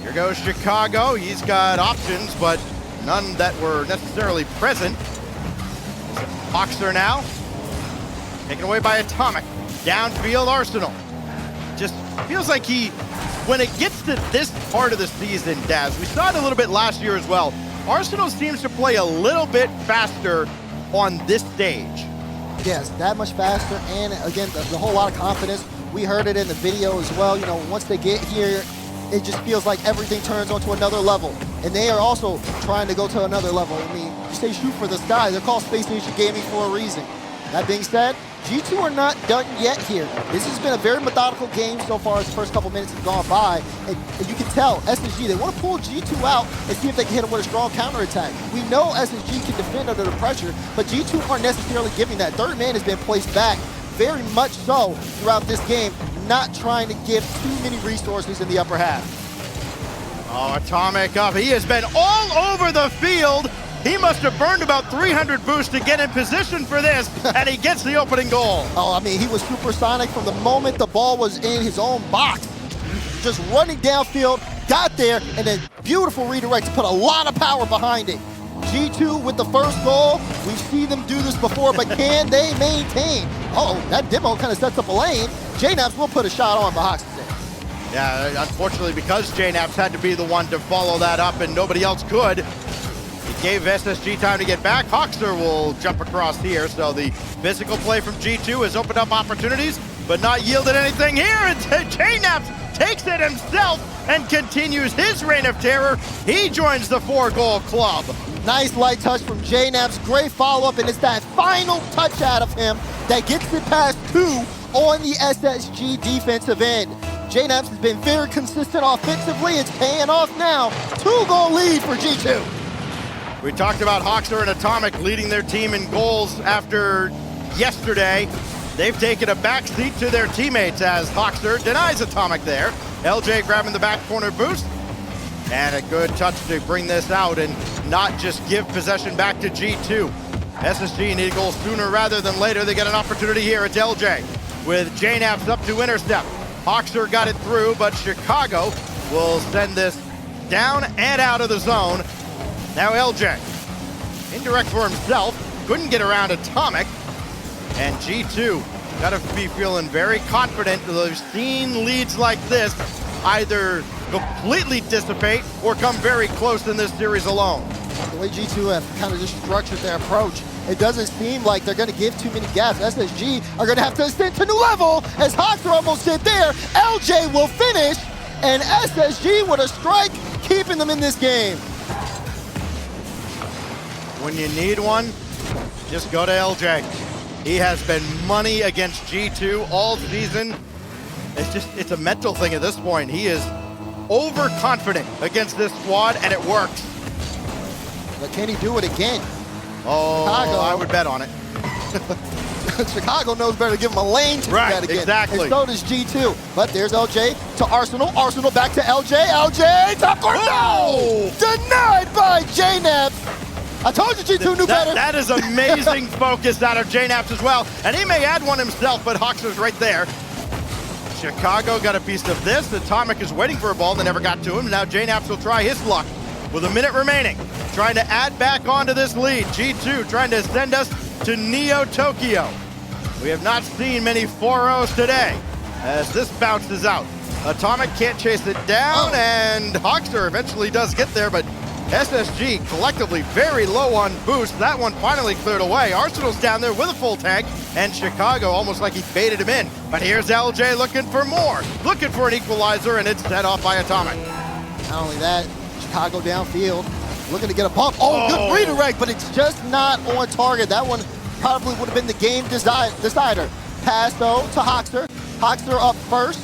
Here goes Chicago. He's got options, but none that were necessarily present. Hoxer now, taken away by Atomic. Downfield Arsenal. Just feels like when it gets to this part of the season, Daz, we saw it a little bit last year as well. Arsenal seems to play a little bit faster on this stage. Yes, that much faster, and again, the whole lot of confidence. We heard it in the video as well. You know, once they get here, it just feels like everything turns onto another level. And they are also trying to go to another level. I mean, you say shoot for the sky. They're called Space Station Gaming for a reason. That being said, G2 are not done yet here. This has been a very methodical game so far as the first couple minutes have gone by. And you can tell, SSG, they want to pull G2 out and see if they can hit him with a strong counterattack. We know SSG can defend under the pressure, but G2 aren't necessarily giving that. Third man has been placed back very much so throughout this game, not trying to give too many resources in the upper half. Oh, Atomic up. He has been all over the field. He must have burned about 300 boosts to get in position for this, and he gets the opening goal. Oh, I mean, he was supersonic from the moment the ball was in his own box. Just running downfield, got there, and then beautiful redirect to put a lot of power behind it. G2 with the first goal. We've seen them do this before, but can they maintain? Uh-oh, that demo kind of sets up a lane. JNaps will put a shot on the Hawks today. Yeah, unfortunately, because JNaps had to be the one to follow that up and nobody else could, it gave SSG time to get back. Hoxer will jump across here, so the physical play from G2 has opened up opportunities, but not yielded anything here. And JNaps takes it himself and continues his reign of terror. He joins the 4-goal club. Nice light touch from JNaps, great follow-up, and it's that final touch out of him that gets it past 2 on the SSG defensive end. JNaps has been very consistent offensively. It's paying off now. 2-goal lead for G2. We talked about Hoxer and Atomic leading their team in goals after yesterday. They've taken a backseat to their teammates as Hoxer denies Atomic there. LJ grabbing the back corner boost. And a good touch to bring this out and not just give possession back to G2. SSG need a goal sooner rather than later. They get an opportunity here. It's LJ with JNaps up to intercept. Hoxer got it through, but Chicago will send this down and out of the zone. Now LJ, indirect for himself, couldn't get around Atomic. And G2 gotta be feeling very confident. They've seen leads like this either completely dissipate or come very close in this series alone. The way G2 have kind of just structured their approach, it doesn't seem like they're going to give too many gaps. SSG are going to have to ascend to new level as Hoxer almost did there. LJ will finish, and SSG with a strike, keeping them in this game. When you need one, just go to LJ. He has been money against G2 all season. It's a mental thing at this point. He is overconfident against this squad, and it works. But can he do it again? Oh, Chicago. I would bet on it. Chicago knows better to give him a lane to do that again. Exactly. And so does G2. But there's LJ to Arsenal. Arsenal back to LJ. LJ, top corner. No! Denied by JNaps. I told you G2 knew better. That is amazing focus out of JNaps as well. And he may add one himself, but Hoxer's right there. Chicago got a piece of this. Atomic is waiting for a ball that never got to him. Now JNaps will try his luck with a minute remaining. Trying to add back onto this lead. G2 trying to send us to Neo Tokyo. We have not seen many 4-0s today as this bounces out. Atomic can't chase it down, and Hoxer eventually does get there, but SSG collectively very low on boost. That one finally cleared away. Arsenal's down there with a full tank, and Chicago almost like he baited him in. But here's LJ looking for more, looking for an equalizer, and it's set off by Atomic. Not only that, Chicago downfield, looking to get a bump. Oh, good redirect, but it's just not on target. That one probably would have been the game decider. Pass, though, to Hoxer. Hoxer up first.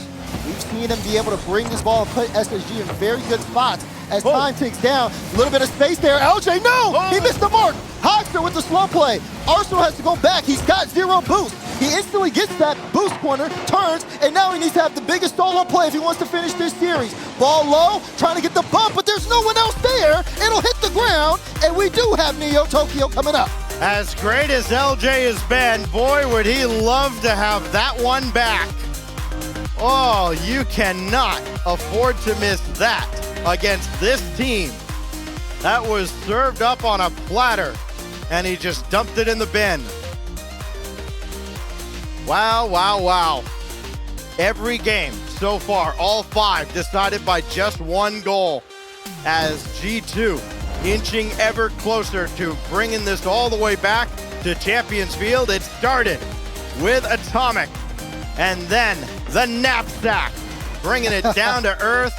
We've seen him be able to bring this ball and put SSG in very good spots. As time ticks down, a little bit of space there. LJ, no! He missed the mark. Hoxer with the slow play. Arsenal has to go back. He's got 0 boost. He instantly gets that boost corner, turns, and now he needs to have the biggest solo play if he wants to finish this series. Ball low, trying to get the bump, but there's no one else there. It'll hit the ground, and we do have Neo Tokyo coming up. As great as LJ has been, boy, would he love to have that one back. Oh, you cannot afford to miss that against this team. That was served up on a platter, and he just dumped it in the bin. Wow, wow, wow. Every game so far, all 5, decided by just 1 goal, as G2 inching ever closer to bringing this all the way back to Champions Field. It started with Atomic, and then the knapsack, bringing it down to earth.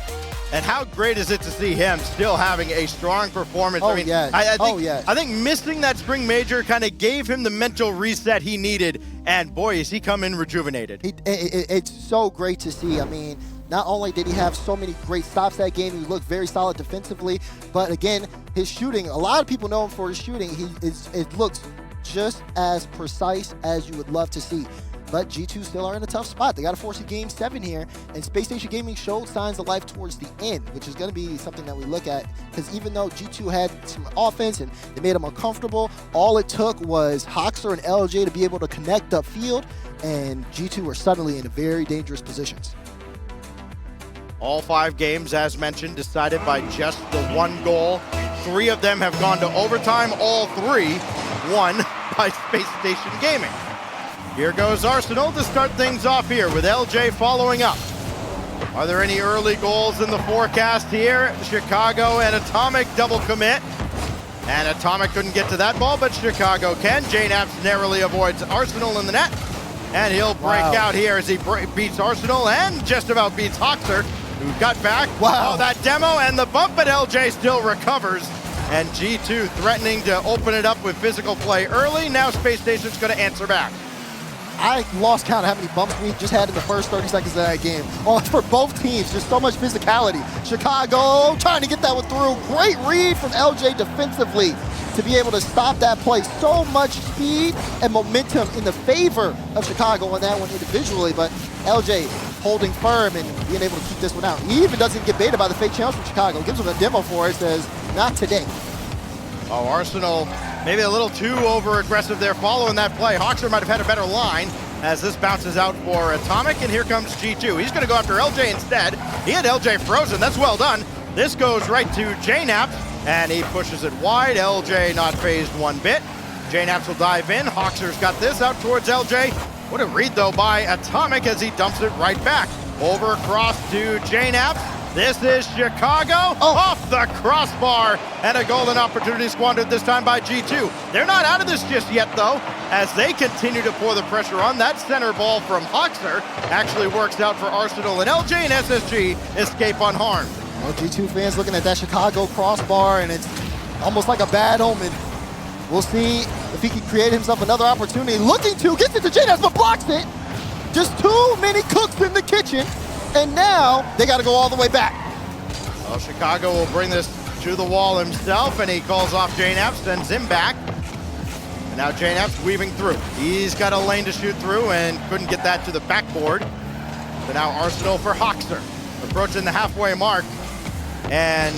And how great is it to see him still having a strong performance? Oh, I mean, yes. I think missing that spring major kind of gave him the mental reset he needed. And boy, is he come in rejuvenated. It's so great to see. I mean, not only did he have so many great stops that game, he looked very solid defensively, but again, his shooting, a lot of people know him for his shooting. It looks just as precise as you would love to see. But G2 still are in a tough spot. They got to force a Game 7 here, and Space Station Gaming showed signs of life towards the end, which is going to be something that we look at, because even though G2 had some offense and they made them uncomfortable, all it took was Hoxer and LJ to be able to connect upfield, and G2 were suddenly in very dangerous positions. All 5 games, as mentioned, decided by just the 1 goal. 3 of them have gone to overtime, all 3 won by Space Station Gaming. Here goes Arsenal to start things off here with LJ following up. Are there any early goals in the forecast here? Chicago and Atomic double commit. And Atomic couldn't get to that ball, but Chicago can. JNaps narrowly avoids Arsenal in the net. And he'll break out here as he beats Arsenal and just about beats Hoxer, who got back. Wow. Oh, that demo and the bump, but LJ still recovers. And G2 threatening to open it up with physical play early. Now Space Station's going to answer back. I lost count of how many bumps we just had in the first 30 seconds of that game. Oh, for both teams, just so much physicality. Chicago trying to get that one through. Great read from LJ defensively to be able to stop that play. So much speed and momentum in the favor of Chicago on that one individually, but LJ holding firm and being able to keep this one out. He even doesn't get baited by the fake challenge from Chicago. Gives him a demo for it, says, not today. Oh, Arsenal maybe a little too over-aggressive there following that play. Hoxer might have had a better line as this bounces out for Atomic, and here comes G2. He's going to go after LJ instead. He had LJ frozen. That's well done. This goes right to JNaps, and he pushes it wide. LJ not phased one bit. JNaps will dive in. Hoxer's got this out towards LJ. What a read, though, by Atomic as he dumps it right back. Over across to JNaps. This is Chicago off the crossbar, and a golden opportunity squandered this time by G2. They're not out of this just yet, though, as they continue to pour the pressure on. That center ball from Hoxer actually works out for Arsenal, and LJ and SSG escape unharmed. Well, G2 fans looking at that Chicago crossbar, and it's almost like a bad omen. We'll see if he can create himself another opportunity. Looking to, gets it to JNaps, but blocks it. Just too many cooks in the kitchen. And now they got to go all the way back. Well, Chicago will bring this to the wall himself, and he calls off JNaps, sends him back. And now JNaps weaving through. He's got a lane to shoot through and couldn't get that to the backboard. So now Arsenal for Hoxer, approaching the halfway mark. And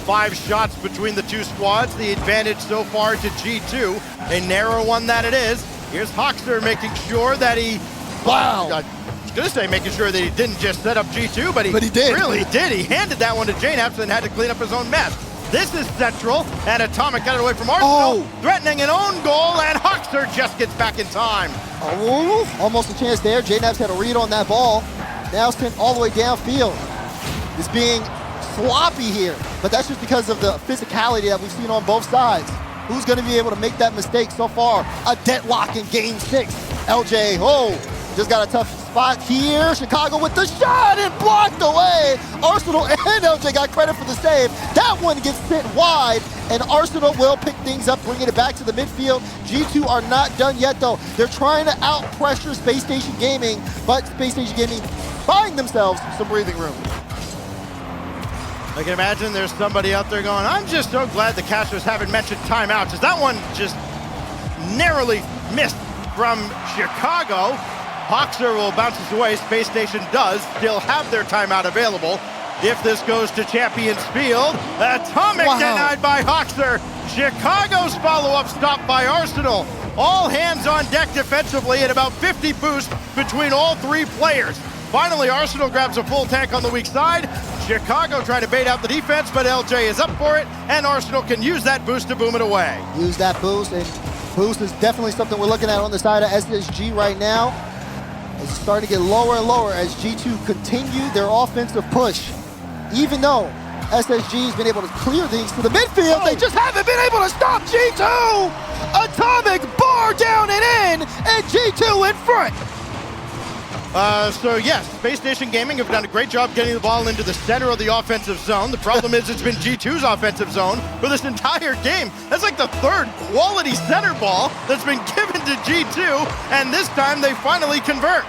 5 shots between the two squads. The advantage so far to G2, a narrow one that it is. Here's Hoxer making sure that he... Wow. I was going to say making sure that he didn't just set up G2, but he did. Really did. He handed that one to JNaps and had to clean up his own mess. This is central, and Atomic got it away from Arsenal, threatening an own goal, and Hoxer just gets back in time. Oh, almost a chance there. JNaps had a read on that ball. Now sent all the way downfield. It's being sloppy here, but that's just because of the physicality that we've seen on both sides. Who's going to be able to make that mistake so far? A deadlock in game 6. LJ, just got a tough spot here. Chicago with the shot and blocked away. Arsenal and LJ got credit for the save. That one gets sent wide, and Arsenal will pick things up, bringing it back to the midfield. G2 are not done yet, though. They're trying to out-pressure Space Station Gaming, but Space Station Gaming buying themselves some breathing room. I can imagine there's somebody out there going, I'm just so glad the casters haven't mentioned timeouts, because that one just narrowly missed from Chicago. Hoxer will bounce this away. Space Station does still have their timeout available. If this goes to Champions Field, Atomic denied by Hoxer. Chicago's follow-up stopped by Arsenal. All hands on deck defensively at about 50 boost between all 3 players. Finally, Arsenal grabs a full tank on the weak side. Chicago trying to bait out the defense, but LJ is up for it, and Arsenal can use that boost to boom it away. Use that boost, and boost is definitely something we're looking at on the side of SSG right now. It's starting to get lower and lower as G2 continue their offensive push. Even though SSG has been able to clear things to the midfield, they just haven't been able to stop G2! Atomic bar down and in, and G2 in front! So yes, Space Station Gaming have done a great job getting the ball into the center of the offensive zone. The problem is it's been G2's offensive zone for this entire game. That's like the 3rd quality center ball that's been given to G2, and this time they finally convert.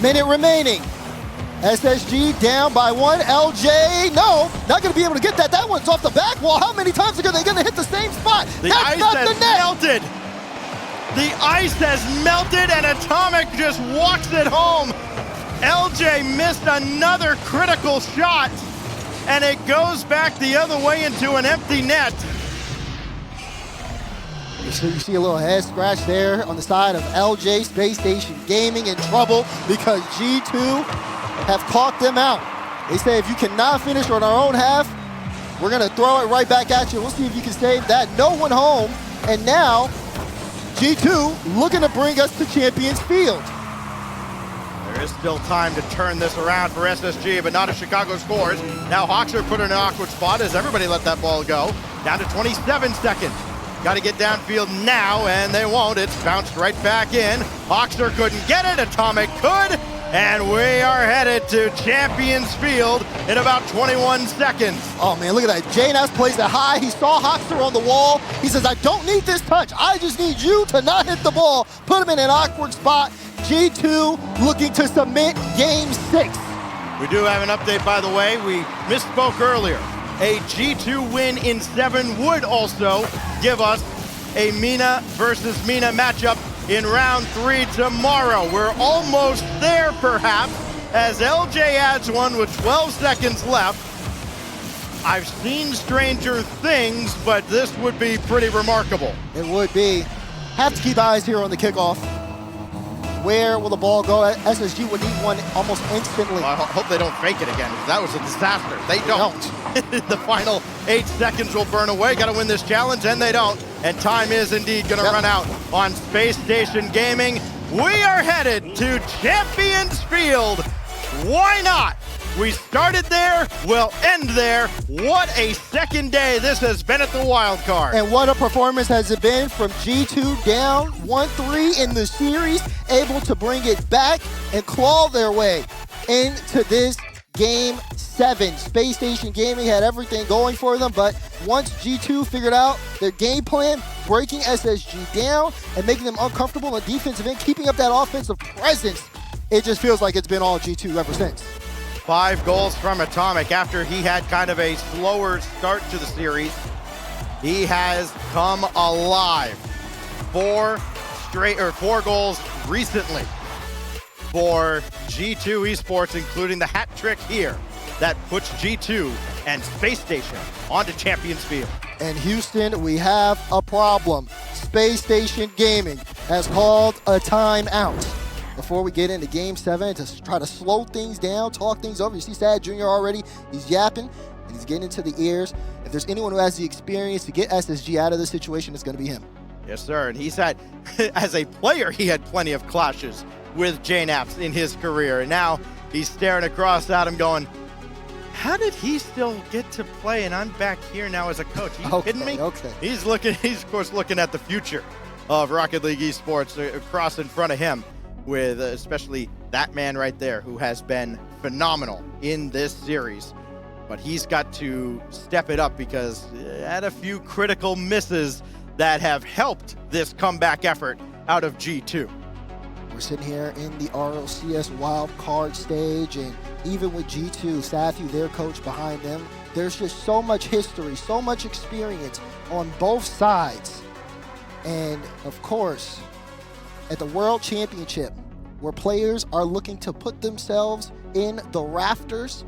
Minute remaining. SSG down by 1. LJ, no, not going to be able to get that. That one's off the back wall. How many times are they going to hit the same spot? The ice has melted. The ice has melted, and Atomic just walks it home. LJ missed another critical shot, and it goes back the other way into an empty net. You see a little head scratch there on the side of LJ. Space Station Gaming in trouble because G2 have caught them out. They say if you cannot finish on our own half, we're going to throw it right back at you. We'll see if you can save that. No one home, and now G2 looking to bring us to Champions Field. There is still time to turn this around for SSG, but not if Chicago scores. Now Hoxer put in an awkward spot as everybody let that ball go. Down to 27 seconds. Got to get downfield now, and they won't. It's bounced right back in. Hoxer couldn't get it. Atomic could. And we are headed to Champions Field in about 21 seconds. Oh man, look at that. JNAPS plays it high. He saw Hoxer on the wall. He says, I don't need this touch. I just need you to not hit the ball. Put him in an awkward spot. G2 looking to submit game 6. We do have an update, by the way. We misspoke earlier. A G2 win in 7 would also give us a Mina versus Mina matchup in round 3 tomorrow. We're almost there, perhaps, as LJ adds one with 12 seconds left. I've seen stranger things, but this would be pretty remarkable. It would be. Have to keep eyes here on the kickoff. Where will the ball go? SSG would need one almost instantly. Well, I hope they don't fake it again, because that was a disaster. They don't. The final 8 seconds will burn away. Got to win this challenge, and they don't. And time is indeed going to run out on Space Station Gaming. We are headed to Champions Field. Why not? We started there, we'll end there. What a second day this has been at the Wildcard. And what a performance has it been from G2 down 1-3 in the series, able to bring it back and claw their way into this game 7. Space Station Gaming had everything going for them, but once G2 figured out their game plan, breaking SSG down and making them uncomfortable on the defensive end, keeping up that offensive presence, it just feels like it's been all G2 ever since. 5 goals from Atomic after he had kind of a slower start to the series. He has come alive. 4 goals recently for G2 Esports, including the hat trick here that puts G2 and Space Station onto Champions Field. And Houston, we have a problem. Space Station Gaming has called a timeout. Before we get into game 7, to try to slow things down, talk things over. You see Sad Jr. already, he's yapping, and he's getting into the ears. If there's anyone who has the experience to get SSG out of this situation, it's gonna be him. Yes, sir, and he's had, as a player, he had plenty of clashes with JNAPS in his career, and now he's staring across at him going, how did he still get to play and I'm back here now as a coach? Are you kidding me? Okay. He's of course looking at the future of Rocket League Esports across in front of him, with especially that man right there who has been phenomenal in this series. But he's got to step it up because had a few critical misses that have helped this comeback effort out of G2. We're sitting here in the RLCS Wildcard stage, and even with G2, Sathu, their coach behind them, there's just so much history, so much experience on both sides. And of course, at the World Championship, where players are looking to put themselves in the rafters,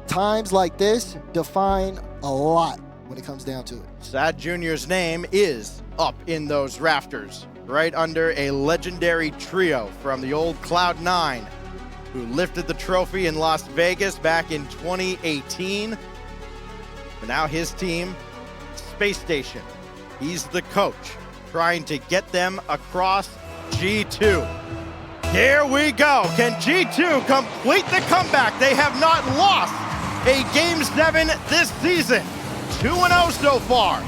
times like this define a lot when it comes down to it. Sad Jr.'s name is up in those rafters, right under a legendary trio from the old Cloud9, who lifted the trophy in Las Vegas back in 2018. But now his team, Space Station, he's the coach, trying to get them across G2. Here we go. Can G2 complete the comeback? They have not lost a Game 7 this season. 2-0 so far.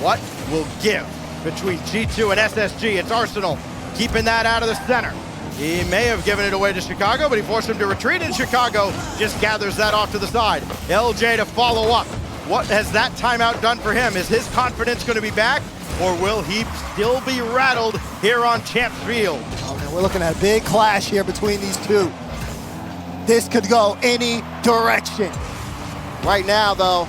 What will give between G2 and SSG? It's Arsenal keeping that out of the center. He may have given it away to Chicago, but he forced him to retreat, and Chicago just gathers that off to the side. LJ to follow up. What has that timeout done for him? Is his confidence going to be back, or will he still be rattled here on Champs Field? Oh man, we're looking at a big clash here between these two. This could go any direction. Right now, though,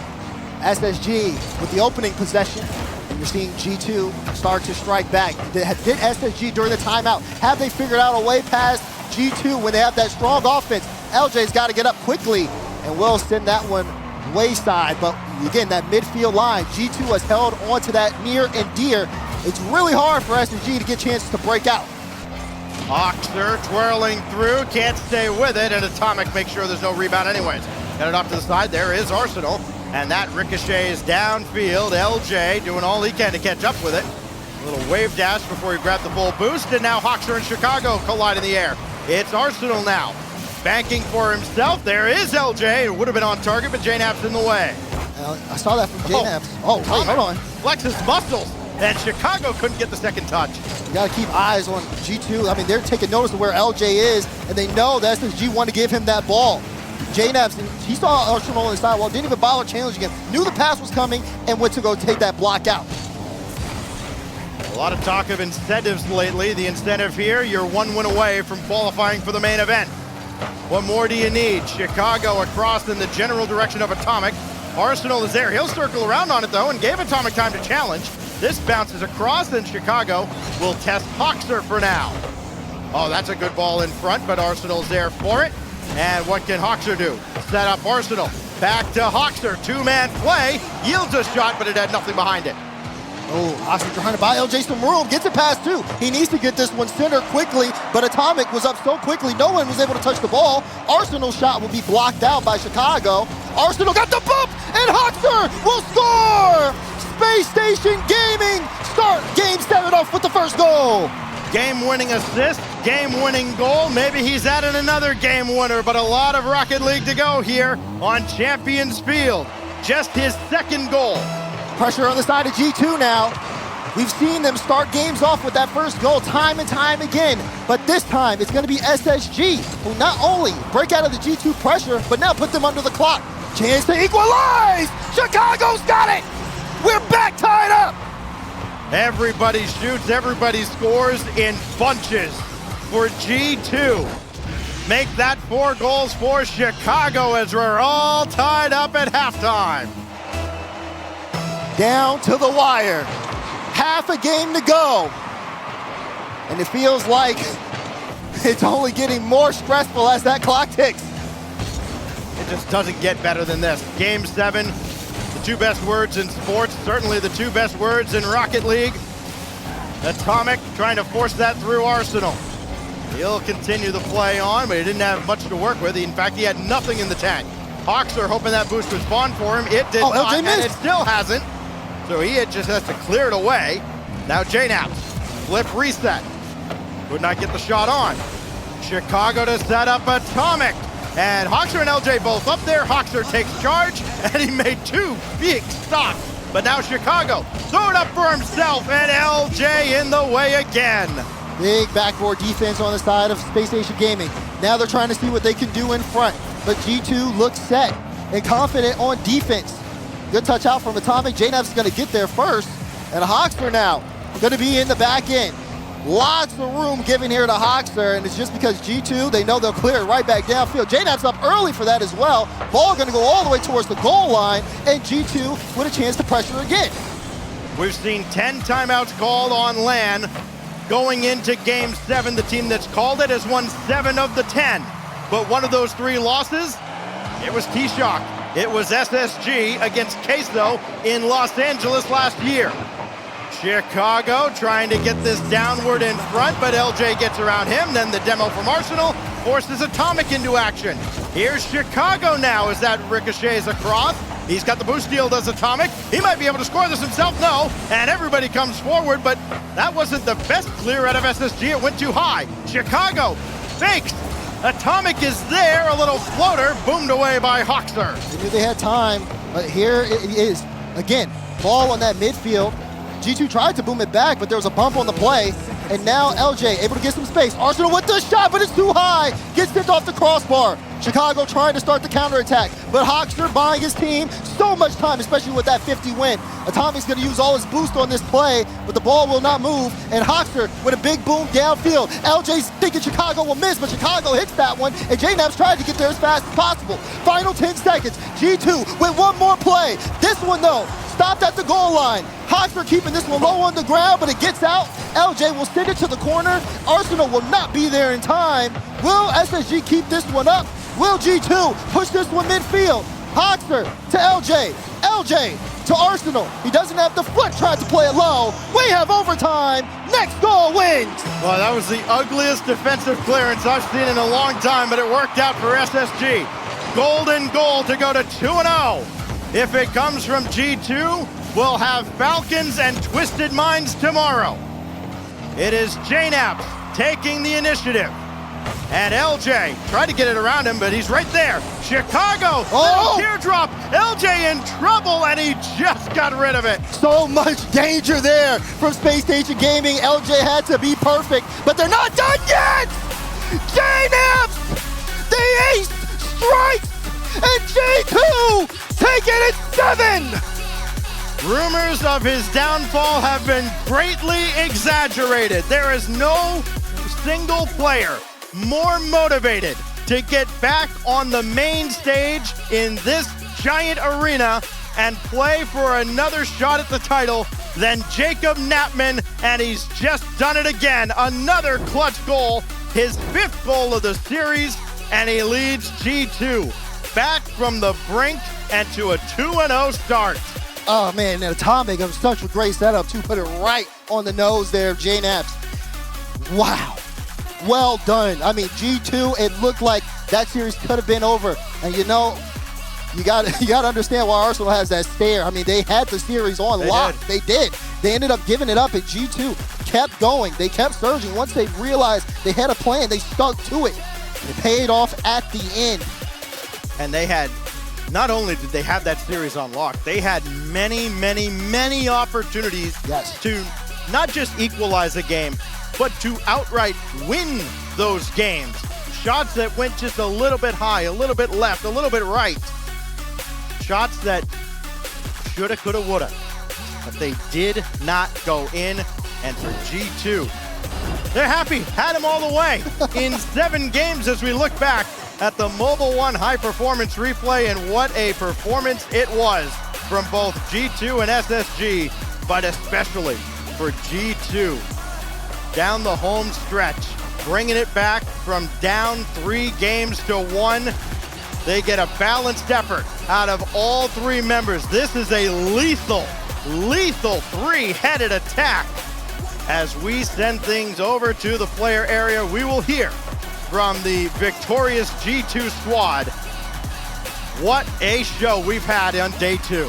SSG with the opening possession, and you're seeing G2 start to strike back. Did SSG during the timeout, have they figured out a way past G2 when they have that strong offense? LJ's got to get up quickly, and will send that one wayside. But again, that midfield line, G2 has held onto that near and dear. It's really hard for SSG to get chances to break out. Hoxer twirling through, can't stay with it, and Atomic makes sure there's no rebound anyways. Get it off to the side, there is Arsenal, and that ricochets downfield. LJ doing all he can to catch up with it. A little wave dash before he grabbed the full boost, and now Hoxer and Chicago collide in the air. It's Arsenal now, banking for himself. There is LJ, it would have been on target, but JNAP's in the way. I saw that from JNAPS. Oh, wait, hold on. Flexes muscles, and Chicago couldn't get the second touch. You got to keep eyes on G2. I mean, they're taking notice of where LJ is, and they know that SSG wanted to give him that ball. JNAPS, he saw Arsenal on the sidewall, didn't even bother challenging him, knew the pass was coming, and went to go take that block out. A lot of talk of incentives lately. The incentive here, you're 1 win away from qualifying for the main event. What more do you need? Chicago across in the general direction of Atomic. Arsenal is there. He'll circle around on it, though, and gave Atomic time to challenge. This bounces across, and Chicago will test Hoxer for now. Oh, that's a good ball in front, but Arsenal's there for it. And what can Hoxer do? Set up Arsenal. Back to Hoxer. Two-man play. Yields a shot, but it had nothing behind it. Oh, Hoxer trying to buy LJ some room. Gets it past two. He needs to get this one center quickly, but Atomic was up so quickly, no one was able to touch the ball. Arsenal's shot will be blocked out by Chicago. Arsenal got the bump, and Hoxer will score! Space Station Gaming start Game 7 off with the first goal. Game-winning assist, game-winning goal. Maybe he's added another game winner, but a lot of Rocket League to go here on Champions Field. Just his second goal. Pressure on the side of G2 now. We've seen them start games off with that first goal time and time again, but this time it's going to be SSG who not only break out of the G2 pressure, but now put them under the clock. Chance to equalize! Chicago's got it! We're back tied up! Everybody shoots, everybody scores in bunches for G2. Make that 4 goals for Chicago as we're all tied up at halftime. Down to the wire. Half a game to go. And it feels like it's only getting more stressful as that clock ticks. It just doesn't get better than this. Game 7, the 2 best words in sports, certainly the 2 best words in Rocket League. Atomic trying to force that through Arsenal. He'll continue the play on, but he didn't have much to work with. In fact, he had nothing in the tank. Hoxer hoping that boost would spawn for him. It did not, and it still hasn't. So he just has to clear it away. Now JNAPS, flip reset. Could not get the shot on. Chicago to set up Atomic. And Hoxer and LJ both up there. Hoxer takes charge, and he made 2 big stops. But now Chicago, throw it up for himself, and LJ in the way again. Big backboard defense on the side of Space Station Gaming. Now they're trying to see what they can do in front. But G2 looks set and confident on defense. Good touch out from Atomic. JNAPS is going to get there first. And Hoxer now going to be in the back end. Lots of room given here to Hoxer, and it's just because G2, they know they'll clear it right back downfield. JNAP's up early for that as well. Ball going to go all the way towards the goal line, and G2 with a chance to pressure again. We've seen 10 timeouts called on LAN. Going into Game 7, the team that's called it has won 7 of the 10. But one of those 3 losses, it was T-Shock. It was SSG against Queso in Los Angeles last year. Chicago trying to get this downward in front, but LJ gets around him. Then the demo from Arsenal forces Atomic into action. Here's Chicago now as that ricochets across. He's got the boost steal, does Atomic. He might be able to score this himself, no. And everybody comes forward, but that wasn't the best clear out of SSG. It went too high. Chicago fakes. Atomic is there, a little floater, boomed away by Hoxer. They knew they had time, but here it is. Again, ball on that midfield. G2 tried to boom it back, but there was a bump on the play. And now LJ able to get some space. Arsenal with the shot, but it's too high. Gets sent off the crossbar. Chicago trying to start the counterattack, but Hoxer buying his team so much time, especially with that 50 win. Atomic's going to use all his boost on this play, but the ball will not move, and Hoxer with a big boom downfield. LJ's thinking Chicago will miss, but Chicago hits that one, and JNAP's tried to get there as fast as possible. Final 10 seconds. G2 with one more play. This one, though, stopped at the goal line. Hoxer keeping this one low on the ground, but it gets out. LJ will send it to the corner. Arsenal will not be there in time. Will SSG keep this one up? Will G2 push this one midfield? Hoxer to LJ. LJ to Arsenal. He doesn't have the foot, tried to play it low. We have overtime. Next goal wins. Well, that was the ugliest defensive clearance I've seen in a long time, but it worked out for SSG. Golden goal to go to 2-0. If it comes from G2, we'll have Falcons and Twisted Minds tomorrow. It is JNAPS taking the initiative. And LJ tried to get it around him, but he's right there. Chicago, Oh! teardrop. LJ in trouble, and he just got rid of it. So much danger there from Space Station Gaming. LJ had to be perfect, but they're not done yet! J-Naps! The ace strikes! And J2 taking it 7! Rumors of his downfall have been greatly exaggerated. There is no single player more motivated to get back on the main stage in this giant arena and play for another shot at the title than Jacob Knappman, and he's just done it again. Another clutch goal, his 5th goal of the series, and he leads G2 back from the brink and to a 2-0 start. Oh man, and Atomic of such a great setup to put it right on the nose there of J-Naps. Wow. Well done. I mean, G2, it looked like that series could have been over. And you know, you got to understand why Arsenal has that stare. I mean, they had the series on lock. They did. They ended up giving it up, and G2 kept going. They kept surging. Once they realized they had a plan, they stuck to it. It paid off at the end. And they had, not only did they have that series on lock, they had many, many, many opportunities to not just equalize a game, but to outright win those games. Shots that went just a little bit high, a little bit left, a little bit right. Shots that shoulda, coulda, woulda. But they did not go in. And for G2, they're happy, had them all the way in 7 games as we look back at the Mobile One High Performance replay, and what a performance it was from both G2 and SSG, but especially for G2. Down the home stretch, bringing it back from down 3 games to 1. They get a balanced effort out of all 3 members. This is a lethal 3-headed attack. As we send things over to the player area, we will hear from the victorious G2 squad. What a show we've had on day 2.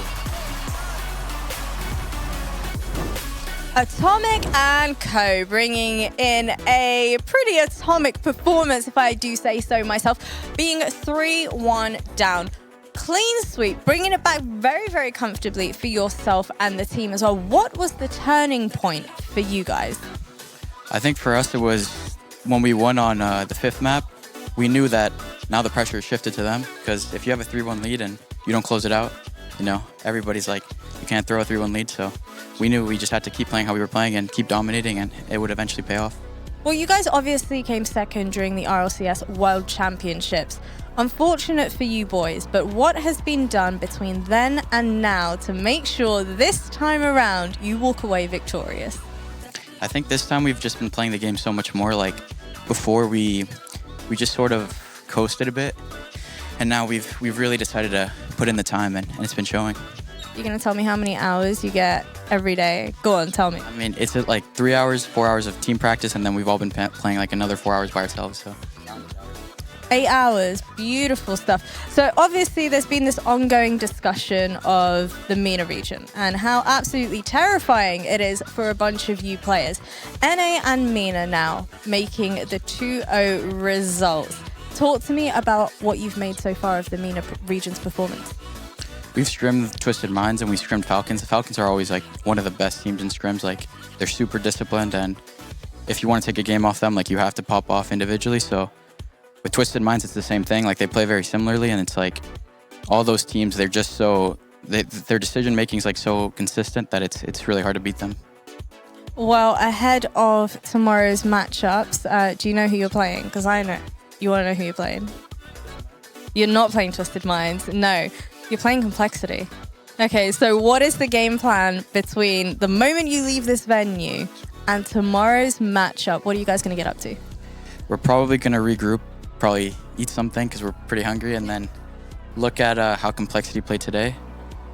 Atomic and Co. bringing in a pretty atomic performance, if I do say so myself, being 3-1 down. Clean sweep, bringing it back very, very comfortably for yourself and the team as well. What was the turning point for you guys? I think for us it was when we won on the 5th map. We knew that now the pressure shifted to them, because if you have a 3-1 lead and you don't close it out, you know, everybody's like, you can't throw a 3-1 lead. So we knew we just had to keep playing how we were playing and keep dominating, and it would eventually pay off. Well, you guys obviously came second during the RLCS World Championships. Unfortunate for you boys, but what has been done between then and now to make sure this time around you walk away victorious? I think this time we've just been playing the game so much more. Like before, we just sort of coasted a bit, and now we've really decided to put in the time, and it's been showing. You're gonna tell me how many hours you get every day? Go on, tell me. I mean, it's like 3 hours, 4 hours of team practice, and then we've all been playing like another 4 hours by ourselves. So 8 hours, beautiful stuff. So obviously there's been this ongoing discussion of the MENA region and how absolutely terrifying it is for a bunch of you players. NA and MENA now making the 2-0 results. Talk to me about what you've made so far of the MENA region's performance. We've scrimmed Twisted Minds and we scrimmed Falcons. The Falcons are always like one of the best teams in scrims. Like they're super disciplined, and if you want to take a game off them, like you have to pop off individually. So with Twisted Minds, it's the same thing. Like they play very similarly, and it's like all those teams, they're just so, their decision making is like so consistent that it's really hard to beat them. Well, ahead of tomorrow's matchups, do you know who you're playing? Because I know. You want to know who you're playing? You're not playing Twisted Minds. No, you're playing Complexity. Okay, so what is the game plan between the moment you leave this venue and tomorrow's matchup? What are you guys going to get up to? We're probably going to regroup, probably eat something because we're pretty hungry, and then look at how Complexity played today,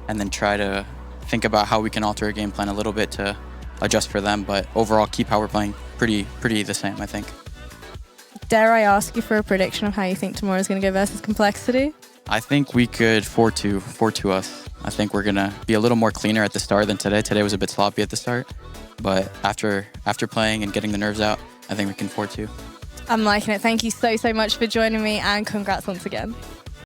and then try to think about how we can alter a game plan a little bit to adjust for them, but overall keep how we're playing pretty the same, I think. Dare I ask you for a prediction of how you think tomorrow's going to go versus Complexity? I think we could 4-2 us. I think we're going to be a little more cleaner at the start than today. Today was a bit sloppy at the start, but after playing and getting the nerves out, I think we can 4-2. I'm liking it. Thank you so much for joining me, and congrats once again.